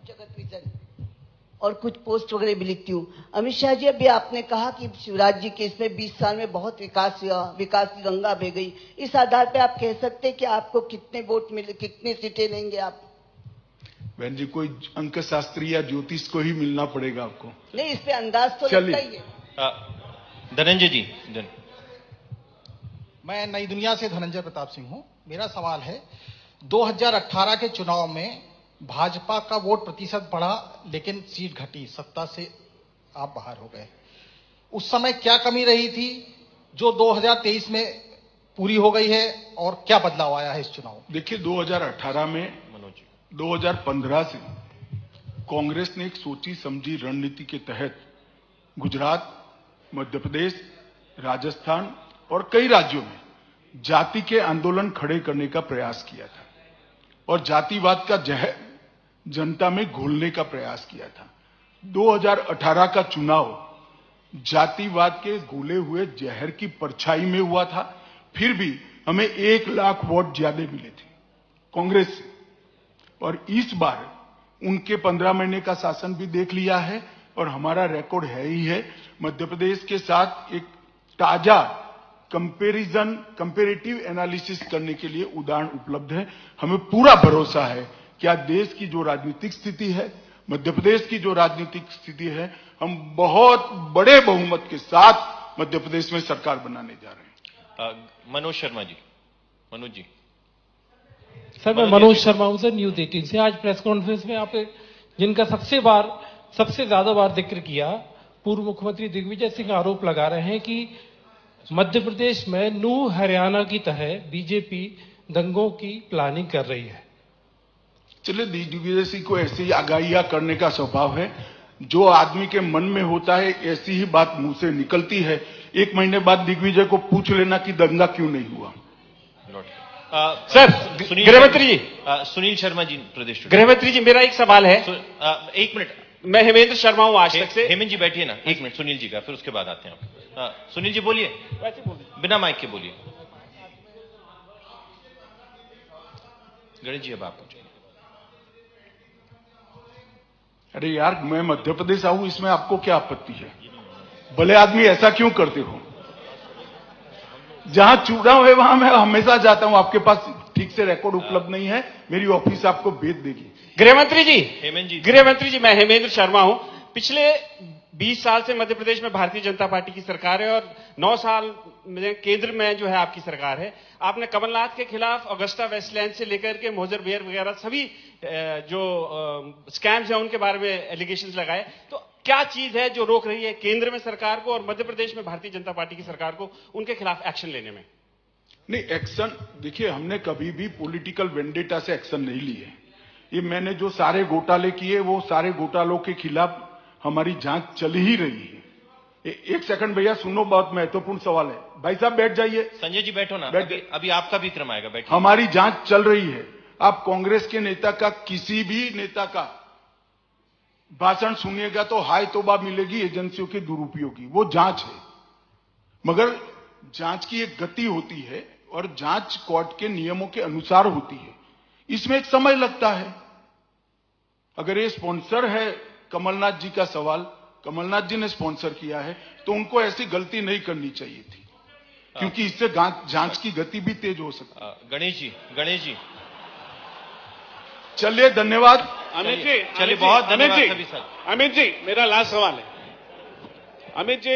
जगत विजन और कुछ पोस्ट वगैरह भी लिखती हूँ। अमित शाह जी, अभी आपने कहा कि शिवराज जी के इसमें 20 साल में बहुत विकास हुआ, विकास की गंगा बह गई। इस आधार पे आप कह सकते हैं कि आपको कितने वोट मिले, कितनी सीटें लेंगे आप? बहन जी, कोई अंक शास्त्री या ज्योतिष को ही मिलना पड़ेगा आपको। नहीं, इस पे अंदाज तो लगता ही है। धनंजय जी। मैं नई दुनिया से धनंजय प्रताप सिंह हूं। मेरा सवाल है, 2018 के चुनाव में भाजपा का वोट प्रतिशत बढ़ा लेकिन सीट घटी, सत्ता से आप बाहर हो गए। उस समय क्या कमी रही थी जो 2023 में पूरी हो गई है और क्या बदलाव आया है इस चुनाव में? देखिए, 2018 में 2015 से कांग्रेस ने एक सोची समझी रणनीति के तहत गुजरात, मध्य प्रदेश, राजस्थान और कई राज्यों में जाति के आंदोलन खड़े करने का प्रयास किया था और जातिवाद का जहर जनता में घोलने का प्रयास किया था। 2018 का चुनाव जातिवाद के घोले हुए जहर की परछाई में हुआ था, फिर भी हमें 1 लाख वोट ज्यादा मिले थे कांग्रेस से। और इस बार उनके 15 महीने का शासन भी देख लिया है और हमारा रिकॉर्ड है ही है। मध्य प्रदेश के साथ एक ताजा कंपेरेटिव एनालिसिस करने के लिए उदाहरण उपलब्ध है। हमें पूरा भरोसा है कि आज देश की जो राजनीतिक स्थिति है, मध्य प्रदेश की जो राजनीतिक स्थिति है, हम बहुत बड़े बहुमत के साथ मध्य प्रदेश में सरकार बनाने जा रहे हैं। मनोज शर्मा जी। मनोज जी। सर, मैं मनोज शर्मा हूं सर, न्यूज 18 से। आज प्रेस कॉन्फ्रेंस में आप जिनका सबसे ज्यादा बार जिक्र किया, पूर्व मुख्यमंत्री दिग्विजय सिंह आरोप लगा रहे हैं कि मध्य प्रदेश में नूह हरियाणा की तरह बीजेपी दंगों की प्लानिंग कर रही है। चलिए, दिग्विजय सिंह को ऐसी आगाहियां करने का स्वभाव है। जो आदमी के मन में होता है ऐसी ही बात मुंह से निकलती है। 1 महीने बाद दिग्विजय को पूछ लेना कि दंगा क्यों नहीं हुआ। सर, गृहमंत्री जी। सुनील शर्मा जी, प्रदेश। गृहमंत्री जी, मेरा एक सवाल है। 1 मिनट। मैं हेमेंद्र शर्मा हूं आज तक से। हेमंत जी बैठिए ना, 1 मिनट सुनील जी का, फिर उसके बाद आते हैं आप। सुनील जी बोलिए, बिना माइक के बोलिए। गणेश जी, अब आप पूछिए। अरे यार, मैं मध्य प्रदेश आऊं, इसमें आपको क्या आपत्ति है? भले आदमी ऐसा क्यों करते हो? जहां चुनाव है वहां मैं हमेशा जाता हूं। आपके पास ठीक से रिकॉर्ड उपलब्ध नहीं है, मेरी ऑफिस आपको भेज देगी। गृहमंत्री जी, हेमंत जी। गृहमंत्री जी, मैं हेमेंद्र शर्मा हूं। पिछले 20 साल से मध्य प्रदेश में भारतीय जनता पार्टी की सरकार है और 9 साल में केंद्र में जो है आपकी सरकार है। आपने कमलनाथ के खिलाफ अगस्ता वेस्टलैंड से लेकर के मोजर बेयर वगैरह सभी जो स्कैम्स हैं उनके बारे में एलिगेशंस लगाए। तो क्या चीज है जो रोक रही है केंद्र में सरकार को और मध्य प्रदेश में भारतीय जनता पार्टी की सरकार को उनके खिलाफ एक्शन लेने में? नहीं, एक्शन देखिए, हमने कभी भी पॉलिटिकल वेंडेटा से एक्शन नहीं लिए। ये मैंने जो सारे घोटाले किए, वो सारे घोटालों के खिलाफ हमारी जांच चल ही रही है। 1 सेकंड भैया, सुनो, बहुत महत्वपूर्ण सवाल है। भाई साहब बैठ जाइए। संजय जी बैठो ना, अभी आपका भी क्रम आएगा, बैठिए। हमारी जांच चल रही है। आप कांग्रेस के नेता का, किसी भी नेता का भाषण सुनिएगा तो हाय तौबा मिलेगी एजेंसियों के दुरुपयोग की। वो जांच है, मगर जांच की एक गति होती है और जांच कोर्ट के नियमों के अनुसार होती है। इसमें एक समय लगता है। अगर ये स्पॉन्सर है कमलनाथ जी का सवाल, कमलनाथ जी ने स्पॉन्सर किया है, तो उनको ऐसी गलती नहीं करनी चाहिए थी, क्योंकि इससे जांच की गति भी तेज हो सकती है। गणेश जी चलिए, धन्यवाद। अमित जी, चलिए, बहुत धन्यवाद सभी सर। अमित जी, मेरा लास्ट सवाल है। अमित जी,